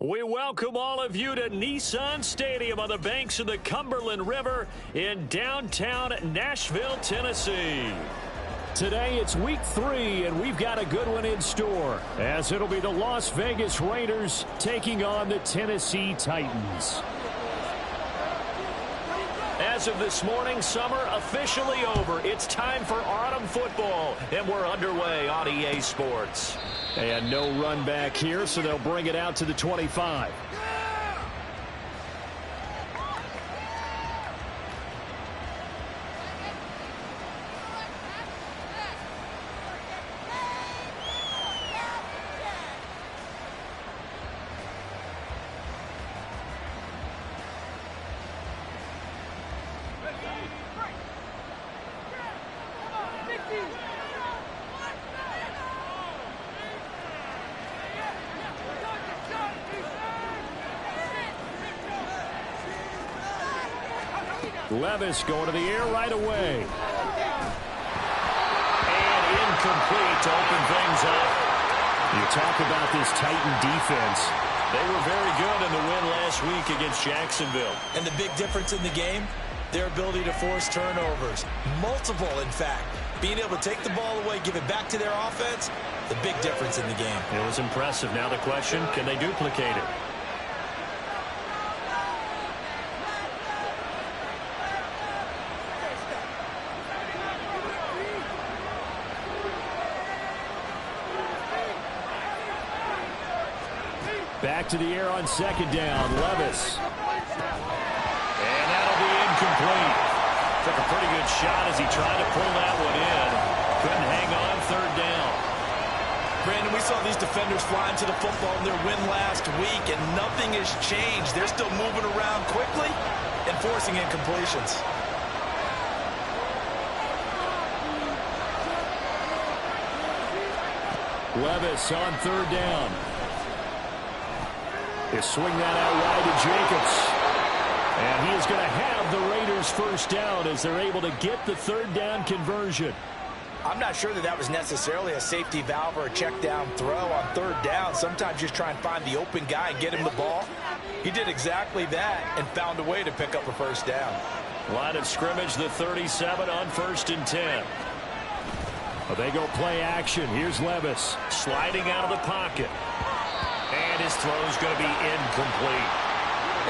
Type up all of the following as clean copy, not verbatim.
We welcome all of you to Nissan Stadium on the banks of the Cumberland River in downtown Nashville, Tennessee. Today it's week 3, and we've got a good one in store, as it'll be the Las Vegas Raiders taking on the Tennessee Titans. As of this morning, summer officially over. It's time for autumn football, and we're underway on EA Sports. And no run back here, so they'll bring it out to the 25. Levis going to the air right away. And incomplete to open things up. You talk about this Titan defense. They were very good in the win last week against Jacksonville. And the big difference in the game, their ability to force turnovers. Multiple, in fact. Being able to take the ball away, give it back to their offense, the big difference in the game. It was impressive. Now the question, can they duplicate it? Back to the air on second down. Levis. And that'll be incomplete. Took a pretty good shot as he tried to pull that one in. Couldn't hang on third down. Brandon, we saw these defenders flying to the football in their win last week, and nothing has changed. They're still moving around quickly and forcing incompletions. Levis on third down. He'll swing that out wide to Jacobs. And he is going to have the Raiders first down as they're able to get the third down conversion. I'm not sure that was necessarily a safety valve or a check down throw on third down. Sometimes just try and find the open guy and get him the ball. He did exactly that and found a way to pick up a first down. Line of scrimmage, the 37 on 1st and 10. Well, they go play action. Here's Levis sliding out of the pocket. And his throw is going to be incomplete.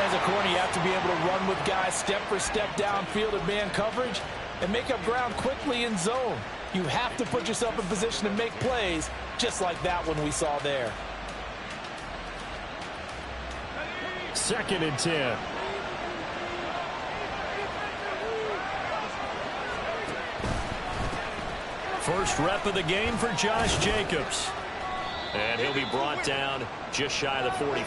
As a corner, you have to be able to run with guys step for step downfield in man coverage and make up ground quickly in zone. You have to put yourself in position to make plays, just like that one we saw there. 2nd and 10. First rep of the game for Josh Jacobs. And he'll be brought down just shy of the 45.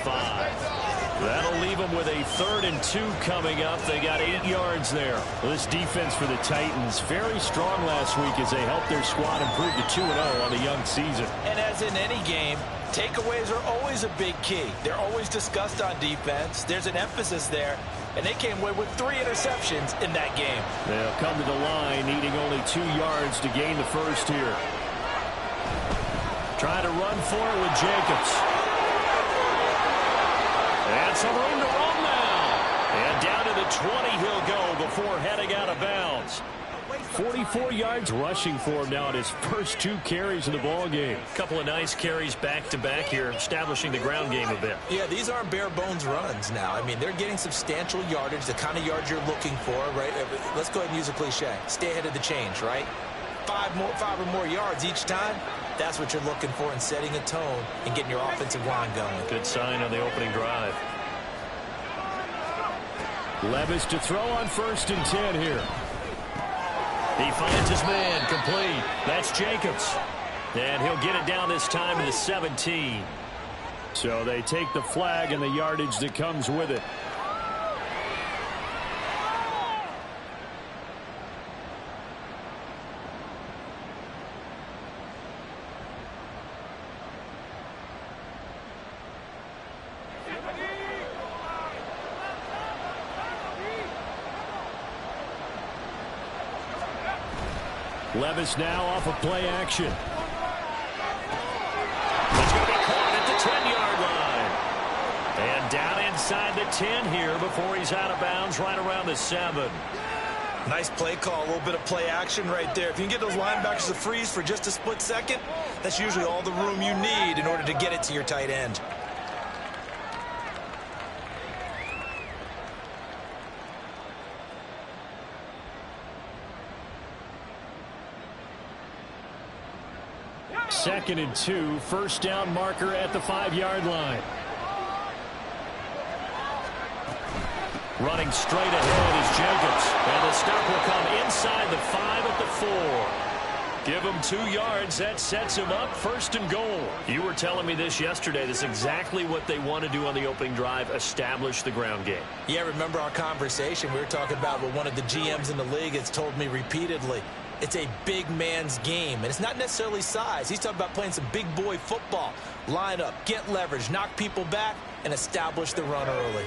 That'll leave them with a 3rd and 2 coming up. They got 8 yards there. Well, this defense for the Titans, very strong last week as they helped their squad improve to 2-0 on the young season. And as in any game, takeaways are always a big key. They're always discussed on defense. There's an emphasis there. And they came away with 3 interceptions in that game. They'll come to the line needing only 2 yards to gain the first here. Trying to run for it with Jacobs. And some room to run now. And down to the 20 he'll go before heading out of bounds. 44 yards rushing for him now at his first 2 carries of the ball game. Couple of nice carries back-to-back here, establishing the ground game a bit. Yeah, these aren't bare-bones runs now. I mean, they're getting substantial yardage, the kind of yards you're looking for, right? Let's go ahead and use a cliche. Stay ahead of the change, right? 5 or more yards each time. That's what you're looking for in setting a tone and getting your offensive line going. Good sign on the opening drive. Levis to throw on 1st and 10 here. He finds his man, complete. That's Jacobs. And he'll get it down this time to the 17. So they take the flag and the yardage that comes with it. Levis now off of play action. It's going to be caught at the 10-yard line. inside the 10 here before he's out of bounds right around the 7. Nice play call, a little bit of play action right there. If you can get those linebackers to freeze for just a split second, that's usually all the room you need in order to get it to your tight end. Second and 2, first down marker at the 5-yard line. Running straight ahead is Jacobs. And the stop will come inside the 5 at the 4. Give him 2 yards. That sets him up first and goal. You were telling me this yesterday. That's exactly what they want to do on the opening drive, establish the ground game. Yeah, remember our conversation? We were talking about what one of the GMs in the league has told me repeatedly. It's a big man's game, and it's not necessarily size. He's talking about playing some big boy football. Line up, get leverage, knock people back, and establish the run early.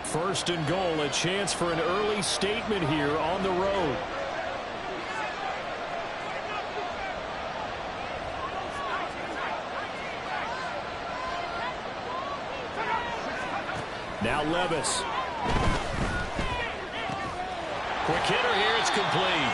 First and goal, a chance for an early statement here on the road. Now Levis. Quick hitter here, it's complete.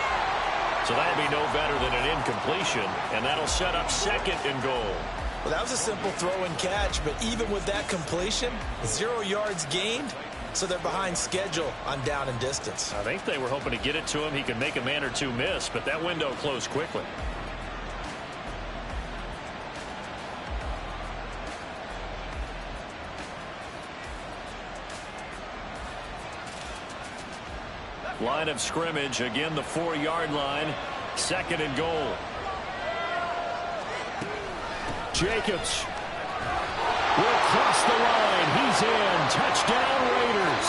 So that'll be no better than an incompletion, and that'll set up second and goal. Well, that was a simple throw and catch, but even with that completion, 0 yards gained, so they're behind schedule on down and distance. I think they were hoping to get it to him. He could make a man or two miss, but that window closed quickly. Line of scrimmage, again the 4-yard line, second and goal. Jacobs will cross the line. He's in. Touchdown, Raiders.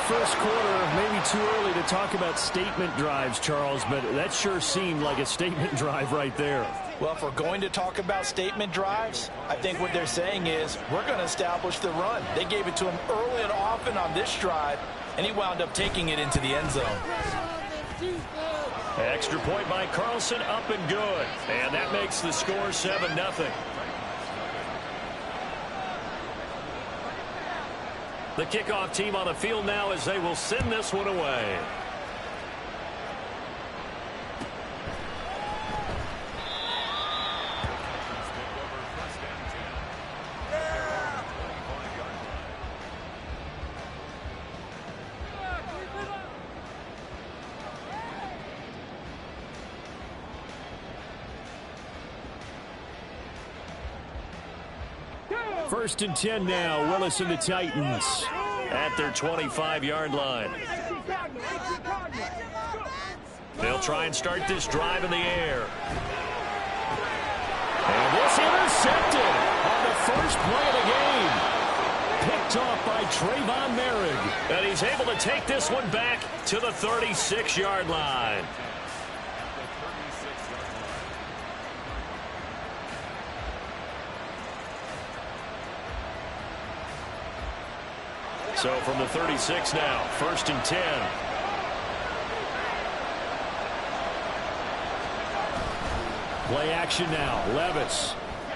First quarter, maybe too early to talk about statement drives, Charles, but that sure seemed like a statement drive right there. Well, if we're going to talk about statement drives, I think what they're saying is we're going to establish the run. They gave it to him early and often on this drive, and he wound up taking it into the end zone. Extra point by Carlson, up and good. And that makes the score 7-0. The kickoff team on the field now as they will send this one away. First and 10 now. Willis and the Titans at their 25-yard line. They'll try and start this drive in the air. And this intercepted on the first play of the game. Picked off by Trayvon Merrick. And he's able to take this one back to the 36-yard line. So from the 36 now, first and 10. Play action now, Levis.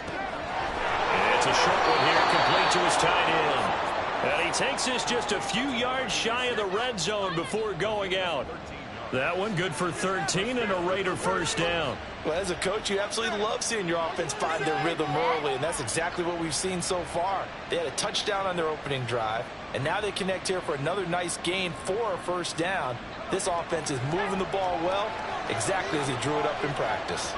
And it's a short one here, complete to his tight end. And he takes this just a few yards shy of the red zone before going out. That one good for 13 and a Raider first down. Well, as a coach, you absolutely love seeing your offense find their rhythm early, and that's exactly what we've seen so far. They had a touchdown on their opening drive, and now they connect here for another nice gain for a first down. This offense is moving the ball well, exactly as he drew it up in practice.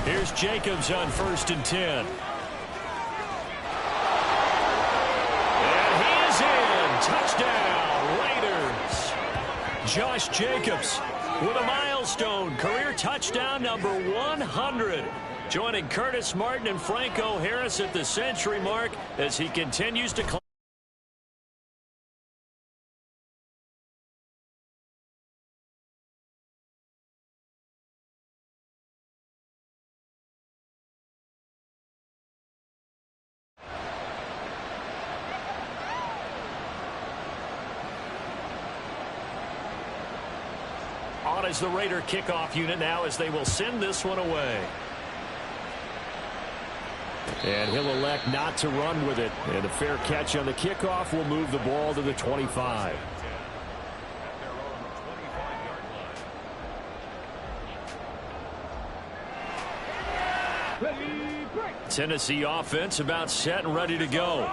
Here's Jacobs on first and 10. And he is in. Touchdown, Raiders. Josh Jacobs with a milestone career touchdown number 100. Joining Curtis Martin and Franco Harris at the century mark as he continues to climb. On as the Raider kickoff unit now as they will send this one away. And he'll elect not to run with it. And a fair catch on the kickoff will move the ball to the 25. Tennessee offense about set and ready to go.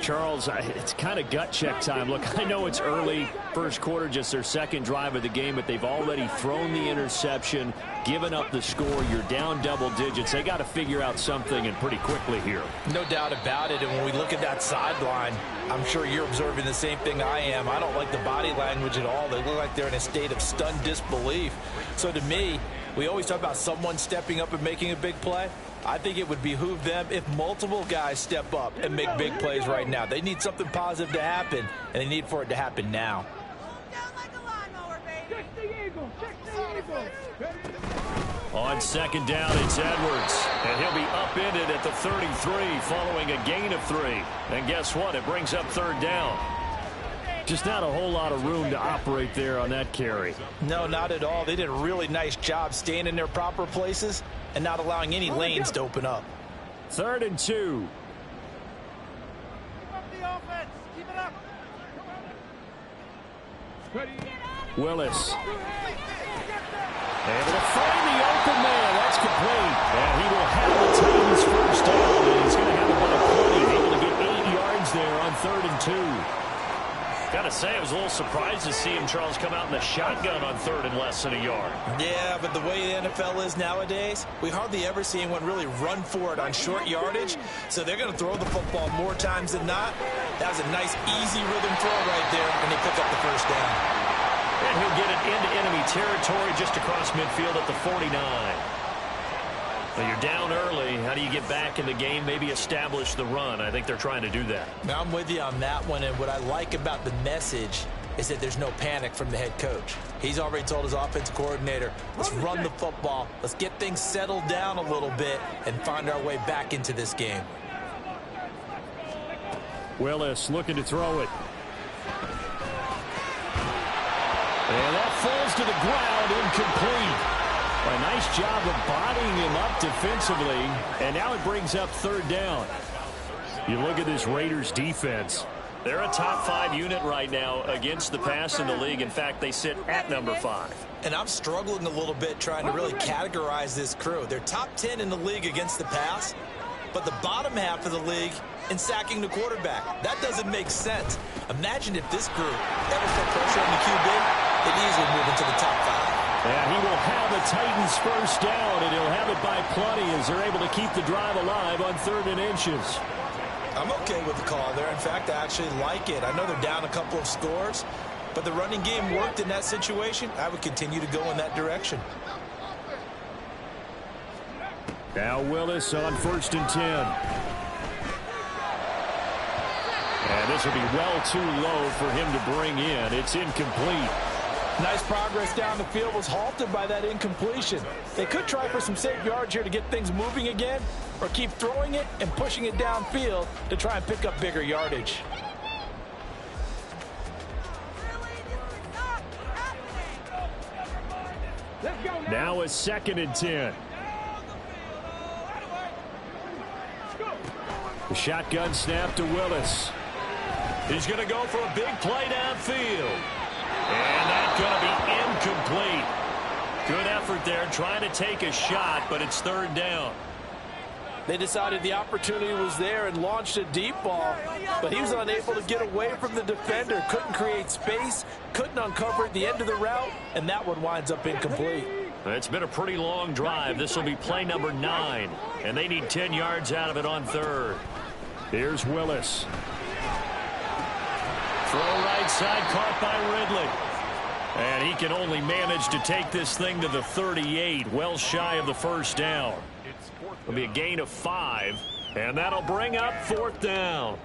Charles, it's kind of gut check time. Look, I know it's early, first quarter, just their second drive of the game, but they've already thrown the interception, given up the score. You're down double digits. They got to figure out something, and pretty quickly here. No doubt about it. And when we look at that sideline, I'm sure you're observing the same thing I am. I don't like the body language at all. They look like they're in a state of stunned disbelief. So to me, we always talk about someone stepping up and making a big play. I think it would behoove them if multiple guys step up and make big plays right now. They need something positive to happen, and they need for it to happen now. On second down, it's Edwards, and he'll be upended at the 33 following a gain of 3. And guess what? It brings up third down. Just not a whole lot of room to operate there on that carry. No, not at all. They did a really nice job staying in their proper places and not allowing any lanes to open up. 3rd and 2. Keep up the offense. Keep it up. Willis. Able to find the open man. That's complete. And he will have the Titans first down. And he's going to have about a 20. Able to get 8 yards there on 3rd and 2. Got to say, I was a little surprised to see him, Charles, come out in the shotgun on 3rd and less than a yard. Yeah, but the way the NFL is nowadays, we hardly ever see anyone really run for it on short yardage. So they're going to throw the football more times than not. That was a nice, easy rhythm throw right there, and they pick up the first down. And he'll get it into enemy territory just across midfield at the 49. Well, you're down early. How do you get back in the game, maybe establish the run? I think they're trying to do that. Now, I'm with you on that one, and what I like about the message is that there's no panic from the head coach. He's already told his offensive coordinator, let's run the football, let's get things settled down a little bit and find our way back into this game. Willis looking to throw it. And that falls to the ground, incomplete. A nice job of bodying him up defensively, and now it brings up 3rd down. You look at this Raiders defense. They're a top 5 unit right now against the pass in the league. In fact, they sit at number 5. And I'm struggling a little bit trying to really categorize this crew. They're top 10 in the league against the pass, but the bottom half of the league in sacking the quarterback. That doesn't make sense. Imagine if this group ever put pressure on the QB, they'd easily move into the top 5. And he will have the Titans first down, and he'll have it by plenty as they're able to keep the drive alive on 3rd and inches. I'm okay with the call there. In fact, I actually like it. I know they're down a couple of scores, but the running game worked in that situation. I would continue to go in that direction. Now Willis on 1st and 10. And this will be well too low for him to bring in. It's incomplete. Nice progress down the field was halted by that incompletion. They could try for some safe yards here to get things moving again, or keep throwing it and pushing it downfield to try and pick up bigger yardage. Now a 2nd and 10. The shotgun snap to Willis. He's going to go for a big play downfield. And that's going to be incomplete. Good effort there, trying to take a shot, but it's 3rd down. They decided the opportunity was there and launched a deep ball, but he was unable to get away from the defender, couldn't create space, couldn't uncover at the end of the route, and that one winds up incomplete. It's been a pretty long drive. This will be play number 9, and they need 10 yards out of it on 3rd. Here's Willis. Throw right side, caught by Ridley. And he can only manage to take this thing to the 38, well shy of the first down. It'll be a gain of 5, and that'll bring up 4th down.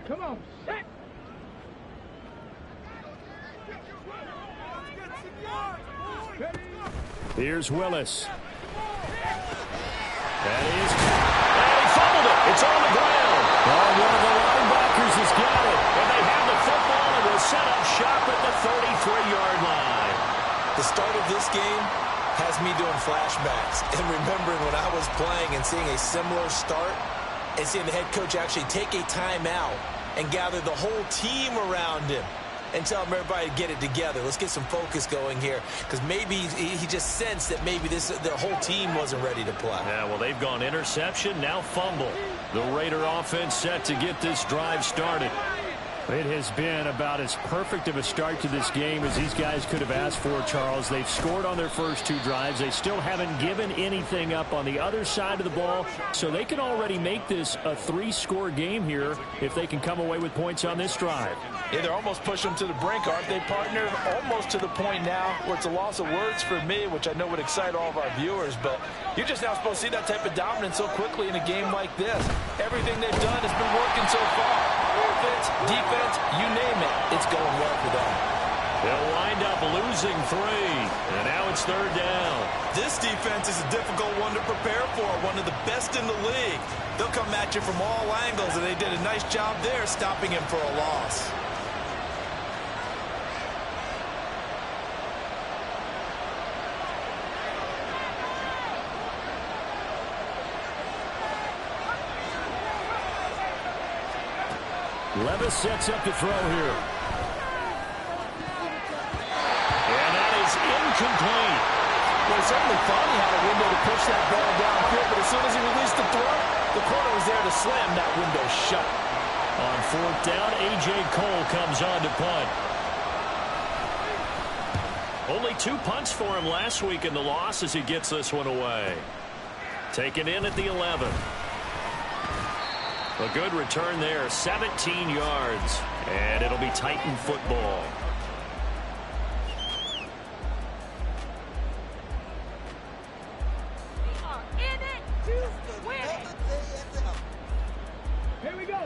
Come on, set. Here's Willis. That is, and he fumbled it. It's on the ground. Oh, one of the linebackers has got it. And they have the football and will set up shop at the 33-yard line. The start of this game has me doing flashbacks and remembering when I was playing and seeing a similar start and seeing the head coach actually take a timeout and gather the whole team around him and tell him everybody to get it together. Let's get some focus going here, because maybe he just sensed that maybe the whole team wasn't ready to play. Yeah, well, they've gone interception, now fumble. The Raider offense set to get this drive started. It has been about as perfect of a start to this game as these guys could have asked for, Charles. They've scored on their first two drives. They still haven't given anything up on the other side of the ball, so they can already make this a 3-score game here if they can come away with points on this drive. Yeah, they're almost pushing them to the brink, aren't they, partner? Almost to the point now where it's a loss of words for me, which I know would excite all of our viewers, but you're just now supposed to see that type of dominance so quickly in a game like this. Everything they've done has been working so far. Offense, defense, you name it, it's going well for them. They'll wind up losing 3, and now it's third down. This defense is a difficult one to prepare for, one of the best in the league. They'll come at you from all angles, and they did a nice job there stopping him for a loss. Levis sets up to throw here. And that is incomplete. Well, certainly thought he had a window to push that ball downfield, but as soon as he released the throw, the corner was there to slam that window shut. On fourth down, A.J. Cole comes on to punt. Only 2 punts for him last week in the loss as he gets this one away. Taken in at the 11. A good return there, 17 yards, and it'll be Titan football. Here we go.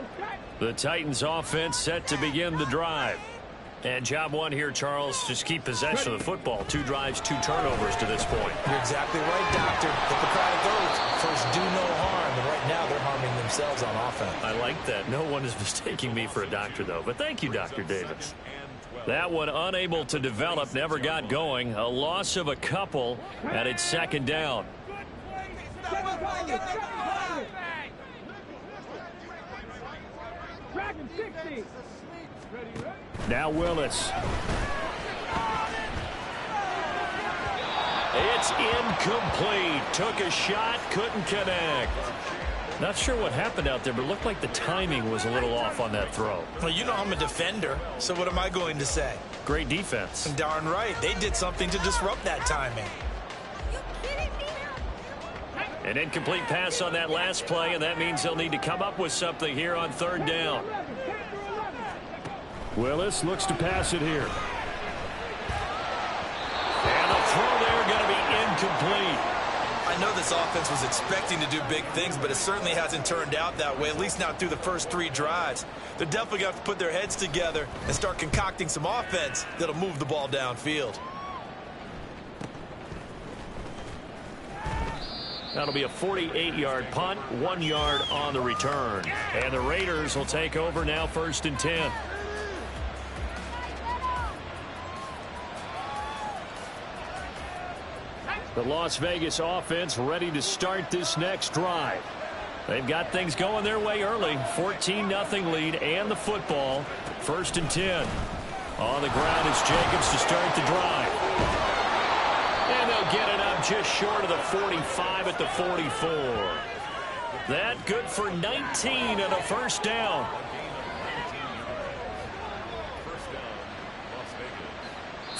The Titans offense set to begin the drive. And job one here, Charles, just keep possession of the football. 2 drives, 2 turnovers to this point. You're exactly right, Doctor. Hippocratic oath. First, do no harm. And right now, they're harming themselves on offense. I like that. No one is mistaking me for a doctor, though. But thank you, Dr. Davis. That one unable to develop, never got going. A loss of a couple, and it's second down. Dragon 60. Now Willis. It's incomplete. Took a shot, couldn't connect. Not sure what happened out there, but it looked like the timing was a little off on that throw. Well, you know I'm a defender, so what am I going to say? Great defense. Darn right. They did something to disrupt that timing. An incomplete pass on that last play, and that means they'll need to come up with something here on third down. Willis looks to pass it here. And the throw there going to be incomplete. I know this offense was expecting to do big things, but it certainly hasn't turned out that way, at least not through the first 3 drives. They're definitely going to have to put their heads together and start concocting some offense that'll move the ball downfield. That'll be a 48-yard punt, 1 yard on the return. And the Raiders will take over now, 1st and 10. The Las Vegas offense ready to start this next drive. They've got things going their way early. 14-0 lead and the football. 1st and 10. On the ground is Jacobs to start the drive. And they'll get it up just short of the 45 at the 44. That good for 19 and a 1st down.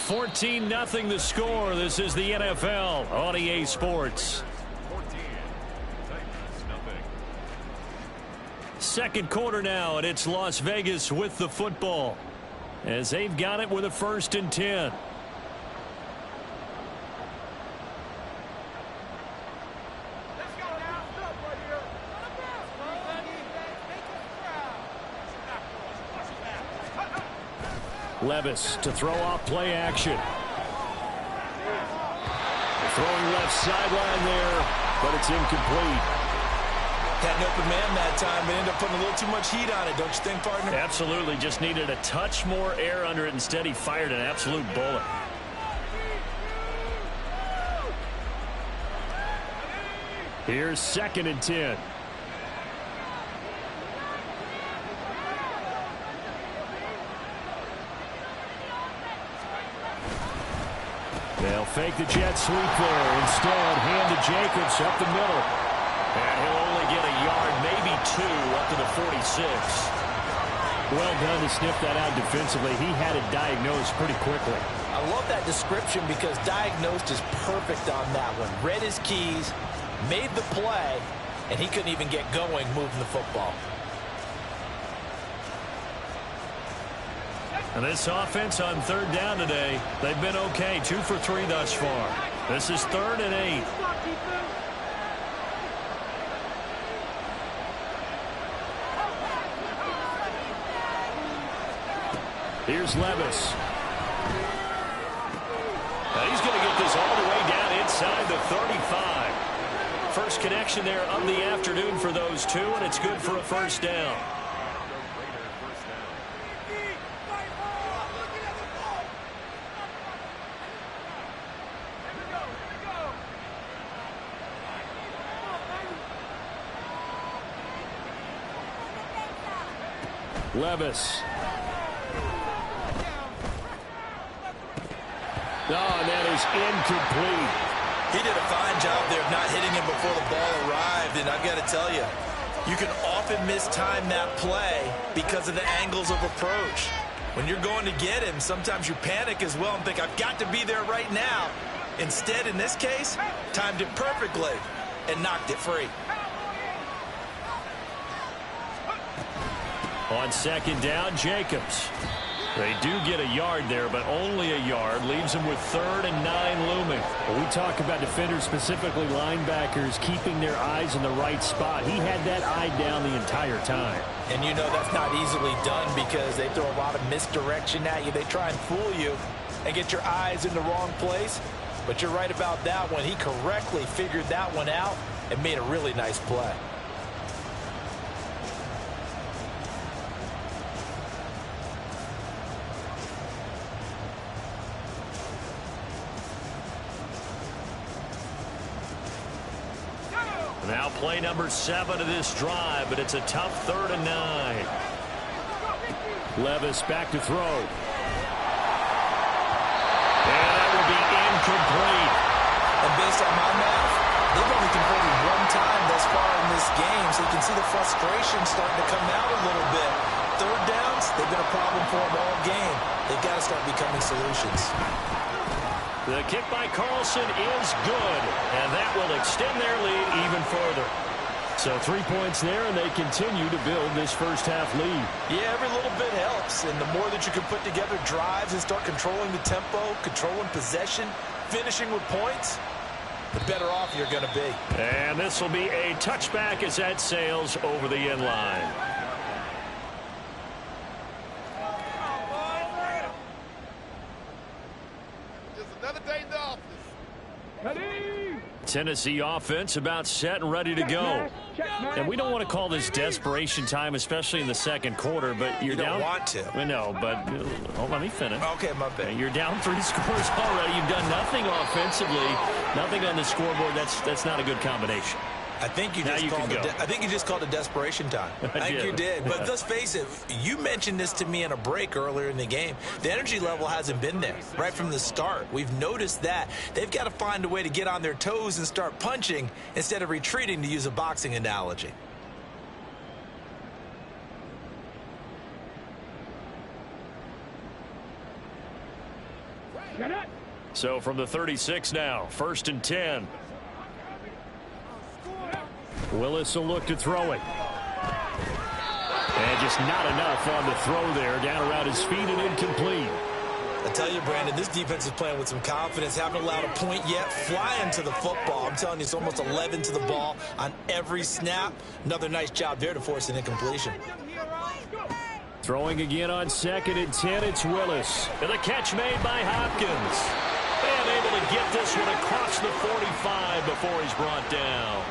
14-0 the score. This is the NFL on EA Sports. Second quarter now, and it's Las Vegas with the football as they've got it with a 1st and 10. Levis to throw off play action. Throwing left sideline there. but it's incomplete. Had an open man that time, but ended up putting a little too much heat on it, don't you think, partner? Absolutely. Just needed a touch more air under it. Instead, he fired an absolute bullet. Here's 2nd and 10. They'll fake the jet sweep there. Instead, hand to Jacobs up the middle. And he'll only get a yard, maybe 2, up to the 46. Well done to sniff that out defensively. He had it diagnosed pretty quickly. I love that description because diagnosed is perfect on that one. Read his keys, made the play, and he couldn't even get going moving the football. And this offense on 3rd down today, they've been okay. 2 for 3 thus far. This is 3rd and 8. Here's Levis. Now he's going to get this all the way down inside the 35. First connection there of the afternoon for those two, and it's good for a first down. Levis. Oh, and that is incomplete. He did a fine job there of not hitting him before the ball arrived, and I've got to tell you, you can often mistime that play because of the angles of approach. When you're going to get him, sometimes you panic as well and think, I've got to be there right now. Instead, in this case, timed it perfectly and knocked it free. On 2nd down, Jacobs. They do get a yard there, but only a yard. Leaves them with 3rd and 9 looming. Well, we talk about defenders, specifically linebackers, keeping their eyes in the right spot. He had that eye down the entire time. And you know that's not easily done because they throw a lot of misdirection at you. They try and fool you and get your eyes in the wrong place. But you're right about that one. He correctly figured that one out and made a really nice play. Now play number 7 of this drive, but it's a tough 3rd and 9. Levis back to throw. And that will be incomplete. And based on my math, they've only converted 1 time thus far in this game, so you can see the frustration starting to come out a little bit. 3rd downs, they've been a problem for them all game. They've got to start becoming solutions. The kick by Carlson is good, and that will extend their lead even further. So 3 points there, and they continue to build this first half lead. Yeah, every little bit helps, and the more that you can put together drives and start controlling the tempo, controlling possession, finishing with points, the better off you're going to be. And this will be a touchback as that sails over the end line. Tennessee offense about set and ready to go. And we don't want to call this desperation time, especially in the 2nd quarter, but you're down. You don't want to. I know, but let me finish. Okay, my bad. You're down 3 scores already. You've done nothing offensively, nothing on the scoreboard. That's not a good combination. I think you just called it desperation time. I think you did. But let's face it, you mentioned this to me in a break earlier in the game. The energy level hasn't been there right from the start. We've noticed that. They've got to find a way to get on their toes and start punching instead of retreating, to use a boxing analogy. So from the 36 now, 1st and 10. Willis will look to throw it. And just not enough on the throw there. Down around his feet and incomplete. I tell you, Brandon, this defense is playing with some confidence. Haven't allowed a point yet. Flying to the football. I'm telling you, it's almost 11 to the ball on every snap. Another nice job there to force an incompletion. Throwing again on 2nd and 10. It's Willis. And the catch made by Hopkins. And able to get this one across the 45 before he's brought down.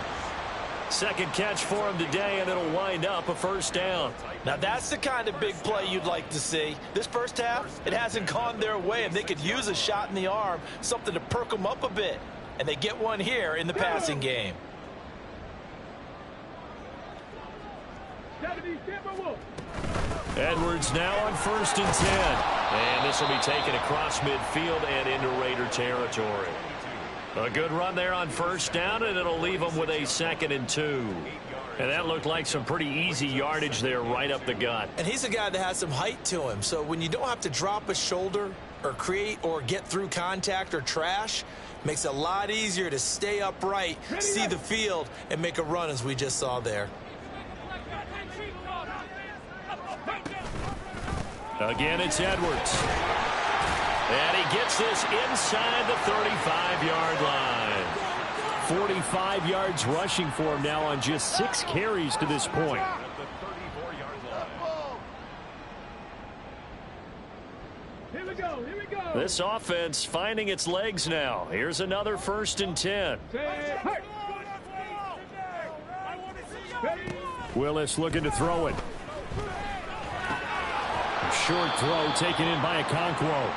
Second catch for him today, and it'll wind up a first down. Now that's the kind of big play you'd like to see. This first half, it hasn't gone their way, and they could use a shot in the arm, something to perk them up a bit. And they get one here in the passing game. Edwards now on 1st and 10. And this will be taken across midfield and into Raider territory. A good run there on 1st down, and it'll leave them with a 2nd and 2. And that looked like some pretty easy yardage there right up the gut. And he's a guy that has some height to him. So when you don't have to drop a shoulder or create or get through contact or trash, makes it a lot easier to stay upright, see the field, and make a run as we just saw there. Again, it's Edwards. And he gets this inside the 35-yard line. 45 yards rushing for him now on just 6 carries to this point. Here we go. Here we go. This offense finding its legs now. Here's another 1st and 10. Willis looking to throw it. Short throw taken in by Okonkwo.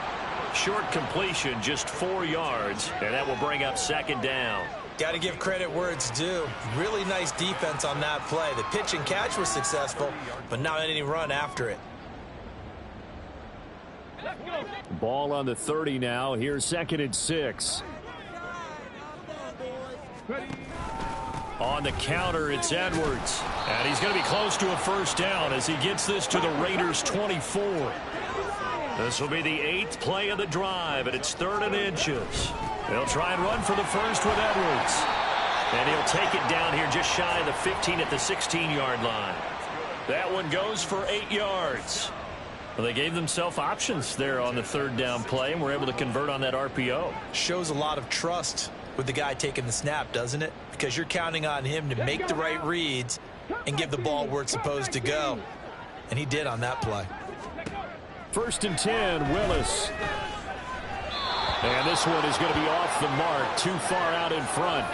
Short completion, just 4 yards, and that will bring up 2nd down. Got to give credit where it's due. Really nice defense on that play. The pitch and catch was successful, but not any run after it. Ball on the 30 now. Here's 2nd and 6. On the counter, it's Edwards. And he's going to be close to a 1st down as he gets this to the Raiders' 24. This will be the 8th play of the drive, and it's 3rd and inches. They'll try and run for the first with Edwards. And he'll take it down here just shy of the 15 at the 16-yard line. That one goes for 8 yards. Well, they gave themselves options there on the 3rd down play, and were able to convert on that RPO. Shows a lot of trust with the guy taking the snap, doesn't it? Because you're counting on him to make the right reads and give the ball where it's supposed to go. And he did on that play. 1st and 10, Willis. And this one is going to be off the mark, too far out in front.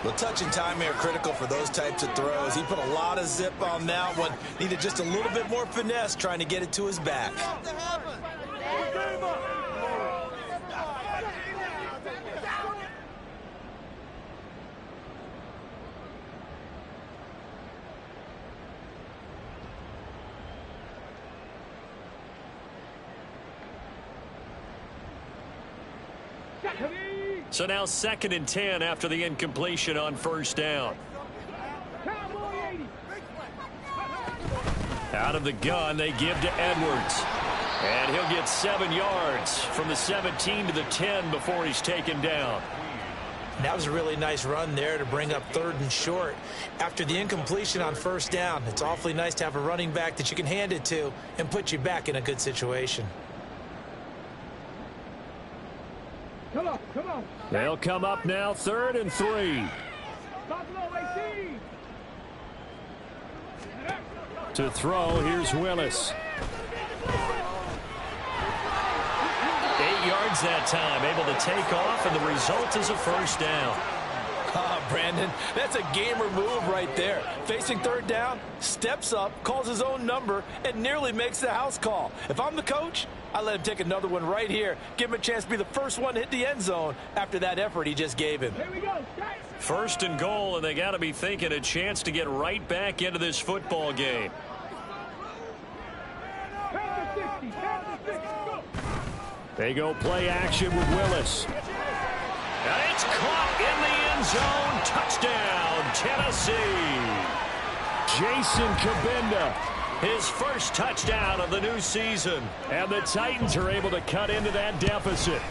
Well, touch and timing are critical for those types of throws. He put a lot of zip on that one. Needed just a little bit more finesse trying to get it to his back. So now 2nd and 10 after the incompletion on 1st down. Out of the gun, they give to Edwards. And he'll get 7 yards from the 17 to the 10 before he's taken down. And that was a really nice run there to bring up 3rd and short. After the incompletion on 1st down, it's awfully nice to have a running back that you can hand it to and put you back in a good situation. Come on, come on. They'll come up now, 3rd and 3. To throw, here's Willis. 8 yards that time, able to take off, and the result is a 1st down. Brandon, that's a gamer move right there. Facing 3rd down, steps up, calls his own number, and nearly makes the house call. If I'm the coach, I let him take another one right here. Give him a chance to be the first one to hit the end zone after that effort he just gave him. Here we go. 1st and goal, and they got to be thinking a chance to get right back into this football game. They go play action with Willis. And it's caught in the end zone. Touchdown, Tennessee. Jason Kabinda, his first touchdown of the new season. And the Titans are able to cut into that deficit.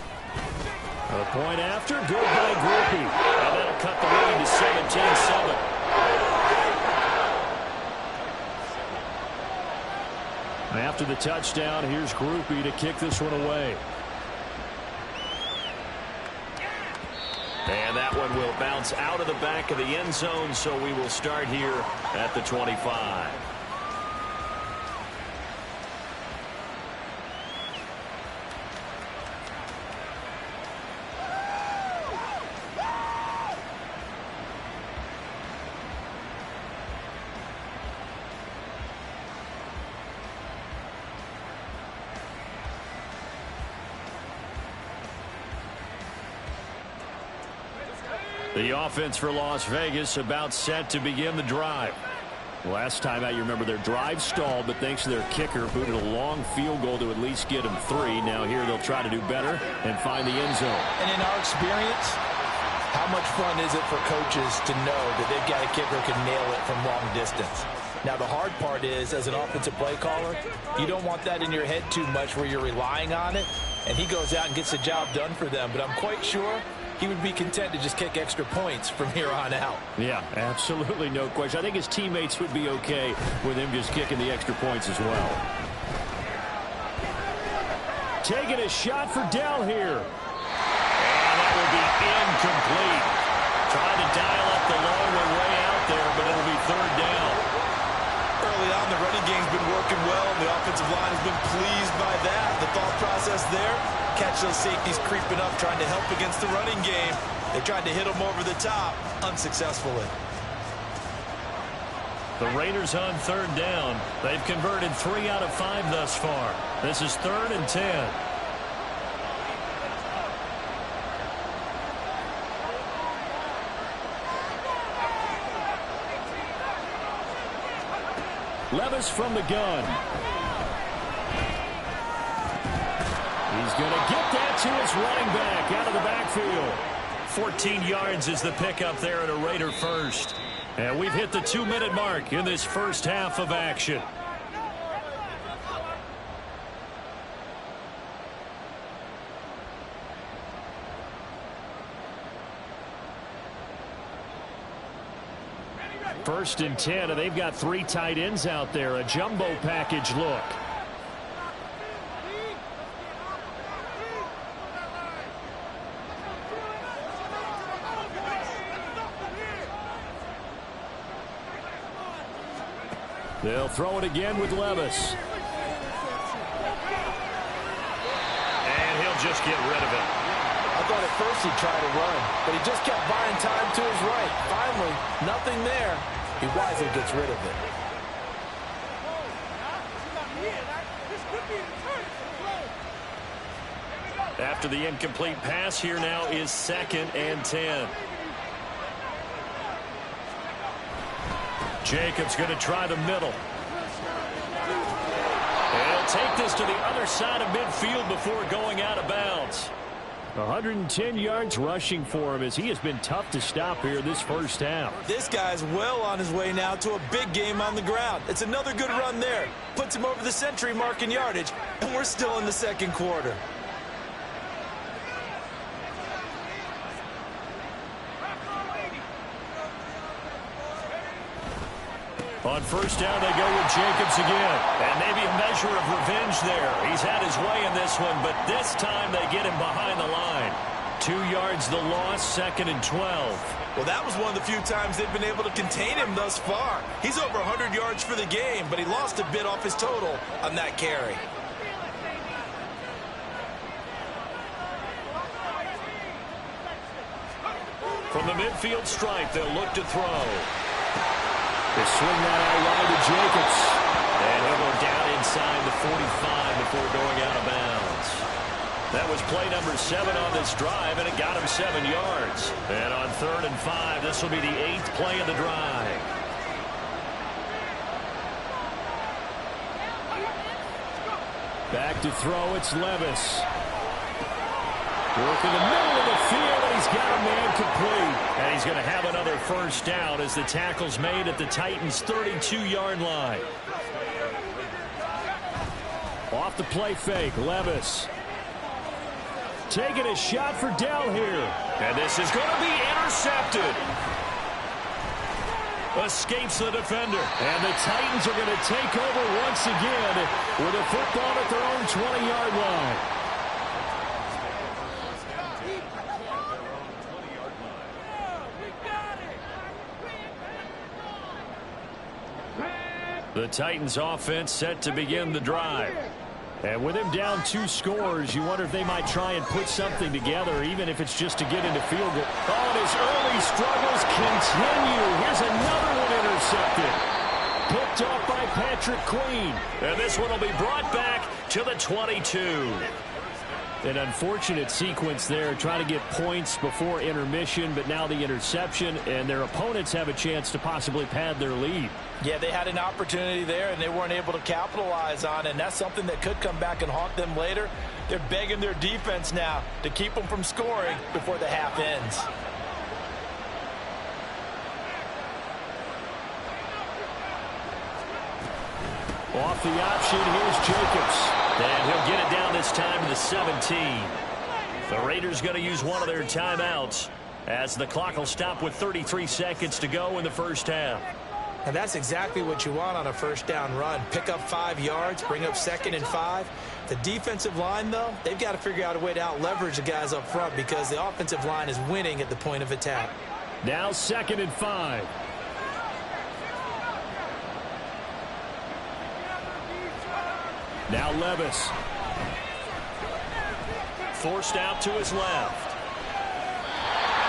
A point after, good by Groupie. And that'll cut the lead to 17-7. After the touchdown, here's Groupie to kick this one away. And that one will bounce out of the back of the end zone, so we will start here at the 25. The offense for Las Vegas about set to begin the drive. Last time out, you remember their drive stalled, but thanks to their kicker, booted a long field goal to at least get them 3. Now here they'll try to do better and find the end zone. And in our experience, how much fun is it for coaches to know that they've got a kicker who can nail it from long distance? Now, the hard part is, as an offensive play caller, you don't want that in your head too much where you're relying on it, and he goes out and gets the job done for them. But I'm quite sure he would be content to just kick extra points from here on out. Yeah, absolutely no question. I think his teammates would be okay with him just kicking the extra points as well. Taking a shot for Dell here. And that will be incomplete. Trying to dial up the long one way out there, but it'll be 3rd down. Early on, the running game's been working well, and the offensive line has been pleased by that. The thought process there, catch those safeties creeping up, trying to help against the running game. They tried to hit them over the top, unsuccessfully. The Raiders on 3rd down. They've converted 3 out of 5 thus far. This is 3rd and 10. Levis from the gun. He's going to get that to his running back out of the backfield. 14 yards is the pickup there at a Raider first. And we've hit the 2-minute mark in this first half of action. First and 10, and they've got 3 tight ends out there. A jumbo package look. They'll throw it again with Levis. And he'll just get rid of it. I thought at first he'd try to run, but he just kept buying time to his right. Finally, nothing there. He wisely gets rid of it. After the incomplete pass, here now is 2nd and 10. Jacobs going to try the middle. And he'll take this to the other side of midfield before going out of bounds. 110 yards rushing for him as he has been tough to stop here this first half. This guy's well on his way now to a big game on the ground. It's another good run there. Puts him over the century mark in yardage, and we're still in the 2nd quarter. On first down, they go with Jacobs again. And maybe a measure of revenge there. He's had his way in this one, but this time they get him behind the line. 2 yards the loss, 2nd and 12. Well, that was one of the few times they've been able to contain him thus far. He's over 100 yards for the game, but he lost a bit off his total on that carry. From the midfield stripe, they'll look to throw. They swing that out wide to Jacobs. And he'll go down inside the 45 before going out of bounds. That was play number 7 on this drive, and it got him 7 yards. And on 3rd and 5, this will be the 8th play of the drive. Back to throw, it's Levis. Work in the middle of the field, and he's got a man complete. And he's going to have another first down as the tackle's made at the Titans' 32-yard line. Off the play fake, Levis. Taking a shot for Dell here. And this is going to be intercepted. Escapes the defender. And the Titans are going to take over once again with a football at their own 20-yard line. The Titans offense set to begin the drive. And with him down 2 scores, you wonder if they might try and put something together, even if it's just to get into field goal. Oh, and his early struggles continue. Here's another one intercepted. Picked off by Patrick Queen. And this one will be brought back to the 22. An unfortunate sequence there, trying to get points before intermission, but now the interception, and their opponents have a chance to possibly pad their lead. Yeah, they had an opportunity there, and they weren't able to capitalize on it, and that's something that could come back and haunt them later. They're begging their defense now to keep them from scoring before the half ends. Off the option, here's Jacobs. And he'll get it down this time to the 17. The Raiders going to use one of their timeouts as the clock will stop with 33 seconds to go in the first half. And that's exactly what you want on a first down run. Pick up 5 yards, bring up 2nd and 5. The defensive line, though, they've got to figure out a way to out-leverage the guys up front because the offensive line is winning at the point of attack. Now 2nd and 5. Now Levis. Forced out to his left.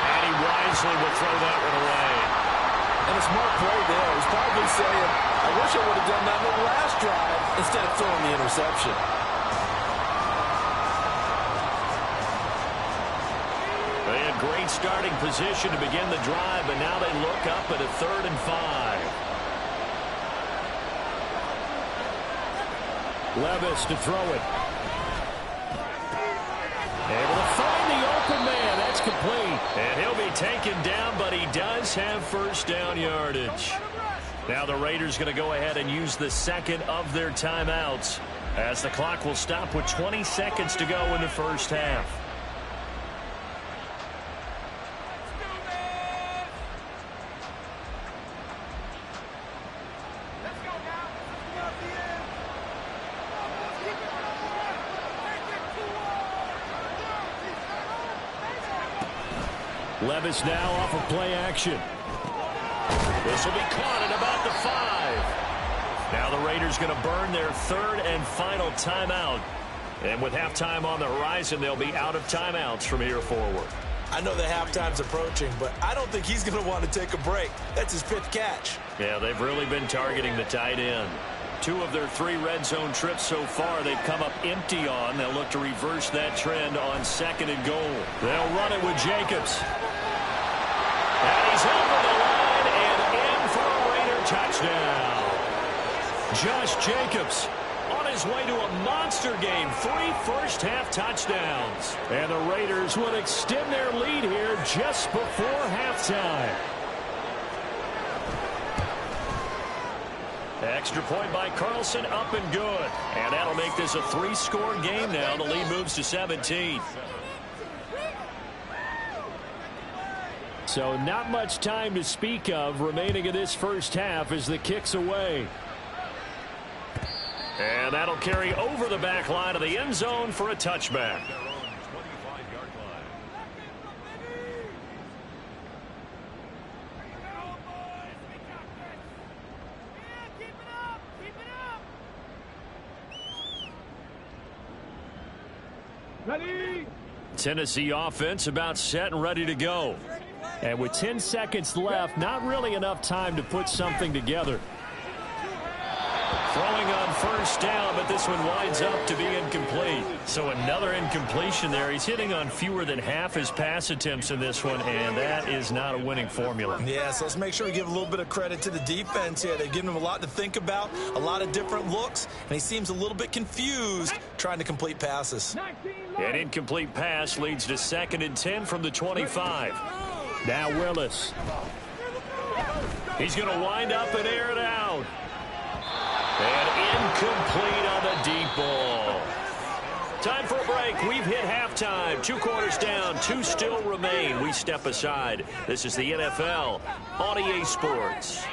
And he wisely will throw that one away. And a smart play there. He's probably saying, I wish I would have done that in the last drive instead of throwing the interception. They had great starting position to begin the drive, but now they look up at a 3rd and 5. Levis to throw it. Able to find the open man. That's complete. And he'll be taken down, but he does have first down yardage. Now the Raiders going to go ahead and use the 2nd of their timeouts as the clock will stop with 20 seconds to go in the first half. Levis now off of play action. This will be caught at about the 5. Now the Raiders going to burn their 3rd and final timeout. And with halftime on the horizon, they'll be out of timeouts from here forward. I know the halftime's approaching, but I don't think he's going to want to take a break. That's his 5th catch. Yeah, they've really been targeting the tight end. 2 of their 3 red zone trips so far they've come up empty on. They'll look to reverse that trend on 2nd and goal. They'll run it with Jacobs. And he's over the line and in for a Raider touchdown. Josh Jacobs on his way to a monster game. 3 first-half touchdowns. And the Raiders will extend their lead here just before halftime. Extra point by Carlson, up and good. And that'll make this a 3-score game now. The lead moves to 17. So not much time to speak of remaining in this first half as the kick's away. And that'll carry over the back line of the end zone for a touchback. Ready? Tennessee offense about set and ready to go. And with 10 seconds left, not really enough time to put something together. Throwing on first down, but this one winds up to be incomplete. So another incompletion there. He's hitting on fewer than half his pass attempts in this one, and that is not a winning formula. Yeah, so let's make sure we give a little bit of credit to the defense here. They've given him a lot to think about, a lot of different looks, and he seems a little bit confused trying to complete passes. An incomplete pass leads to 2nd and 10 from the 25. Now Willis. He's going to wind up and air it out. And incomplete on the deep ball. Time for a break. We've hit halftime. 2 quarters down. 2 still remain. We step aside. This is the NFL on EA Sports.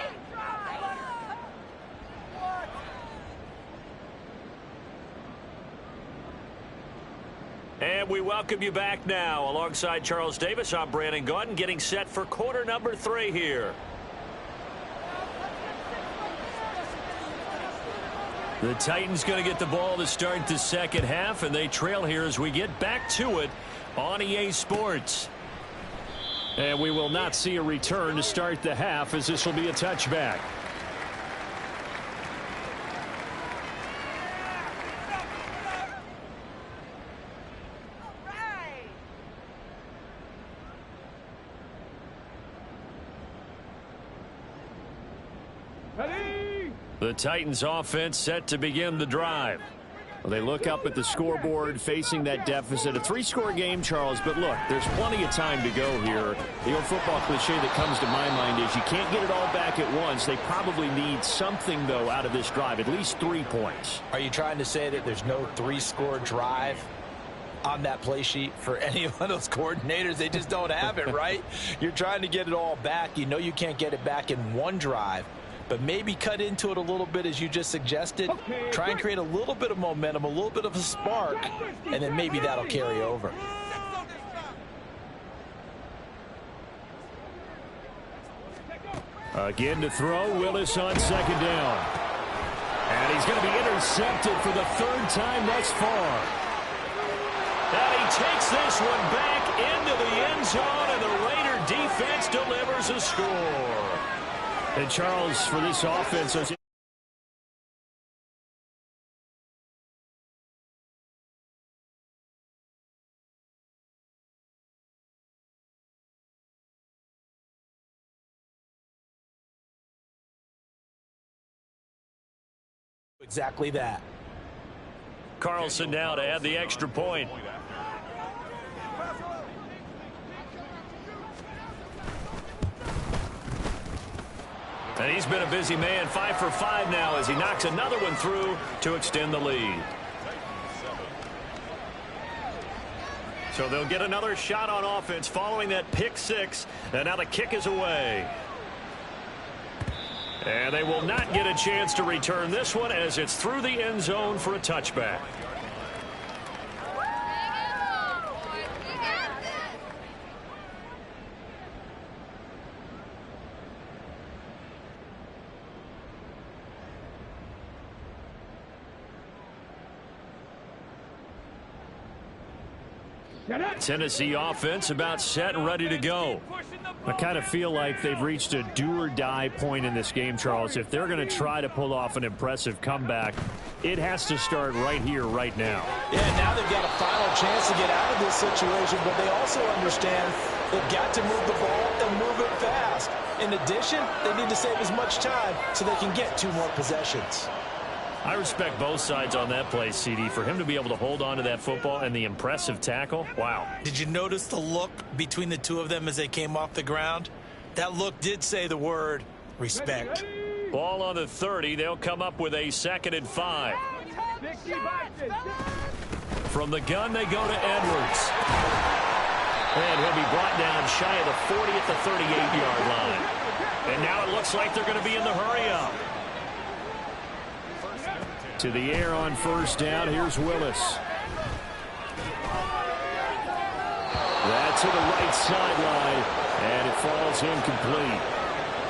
And we welcome you back now. Alongside Charles Davis, I'm Brandon Gaudin, getting set for quarter number 3 here. The Titans going to get the ball to start the second half, and they trail here as we get back to it on EA Sports. And we will not see a return to start the half, as this will be a touchback. The Titans offense set to begin the drive. Well, they look up at the scoreboard facing that deficit. A 3-score game, Charles, but look, there's plenty of time to go here. The old football cliche that comes to my mind is you can't get it all back at once. They probably need something, though, out of this drive, at least 3 points. Are you trying to say that there's no 3-score drive on that play sheet for any of those coordinators? They just don't have it, right? You're trying to get it all back. You know you can't get it back in one drive, but maybe cut into it a little bit as you just suggested. Try and create a little bit of momentum, a little bit of a spark, and then maybe that'll carry over. Again to throw, Willis on 2nd down. And he's going to be intercepted for the 3rd time thus far. And he takes this one back into the end zone, and the Raider defense delivers a score. And Charles, for this offense, Exactly that. Carlson now to add the extra point. And he's been a busy man, 5 for 5 now as he knocks another one through to extend the lead. So they'll get another shot on offense following that pick 6. And now the kick is away. And they will not get a chance to return this one as it's through the end zone for a touchback. Tennessee offense about set and ready to go. I kind of feel like they've reached a do-or-die point in this game, Charles. If they're going to try to pull off an impressive comeback, it has to start right here, right now. Yeah, now they've got a final chance to get out of this situation, but they also understand they've got to move the ball and move it fast. In addition, they need to save as much time so they can get 2 more possessions. I respect both sides on that play, CD. For him to be able to hold on to that football and the impressive tackle, wow. Did you notice the look between the 2 of them as they came off the ground? That look did say the word respect. Ball on the 30. They'll come up with a 2nd and 5. From the gun, they go to Edwards. And he'll be brought down shy of the 40 at the 38-yard line. And now it looks like they're going to be in the hurry-up. To the air on 1st down. Here's Willis. That's to the right sideline, and it falls incomplete.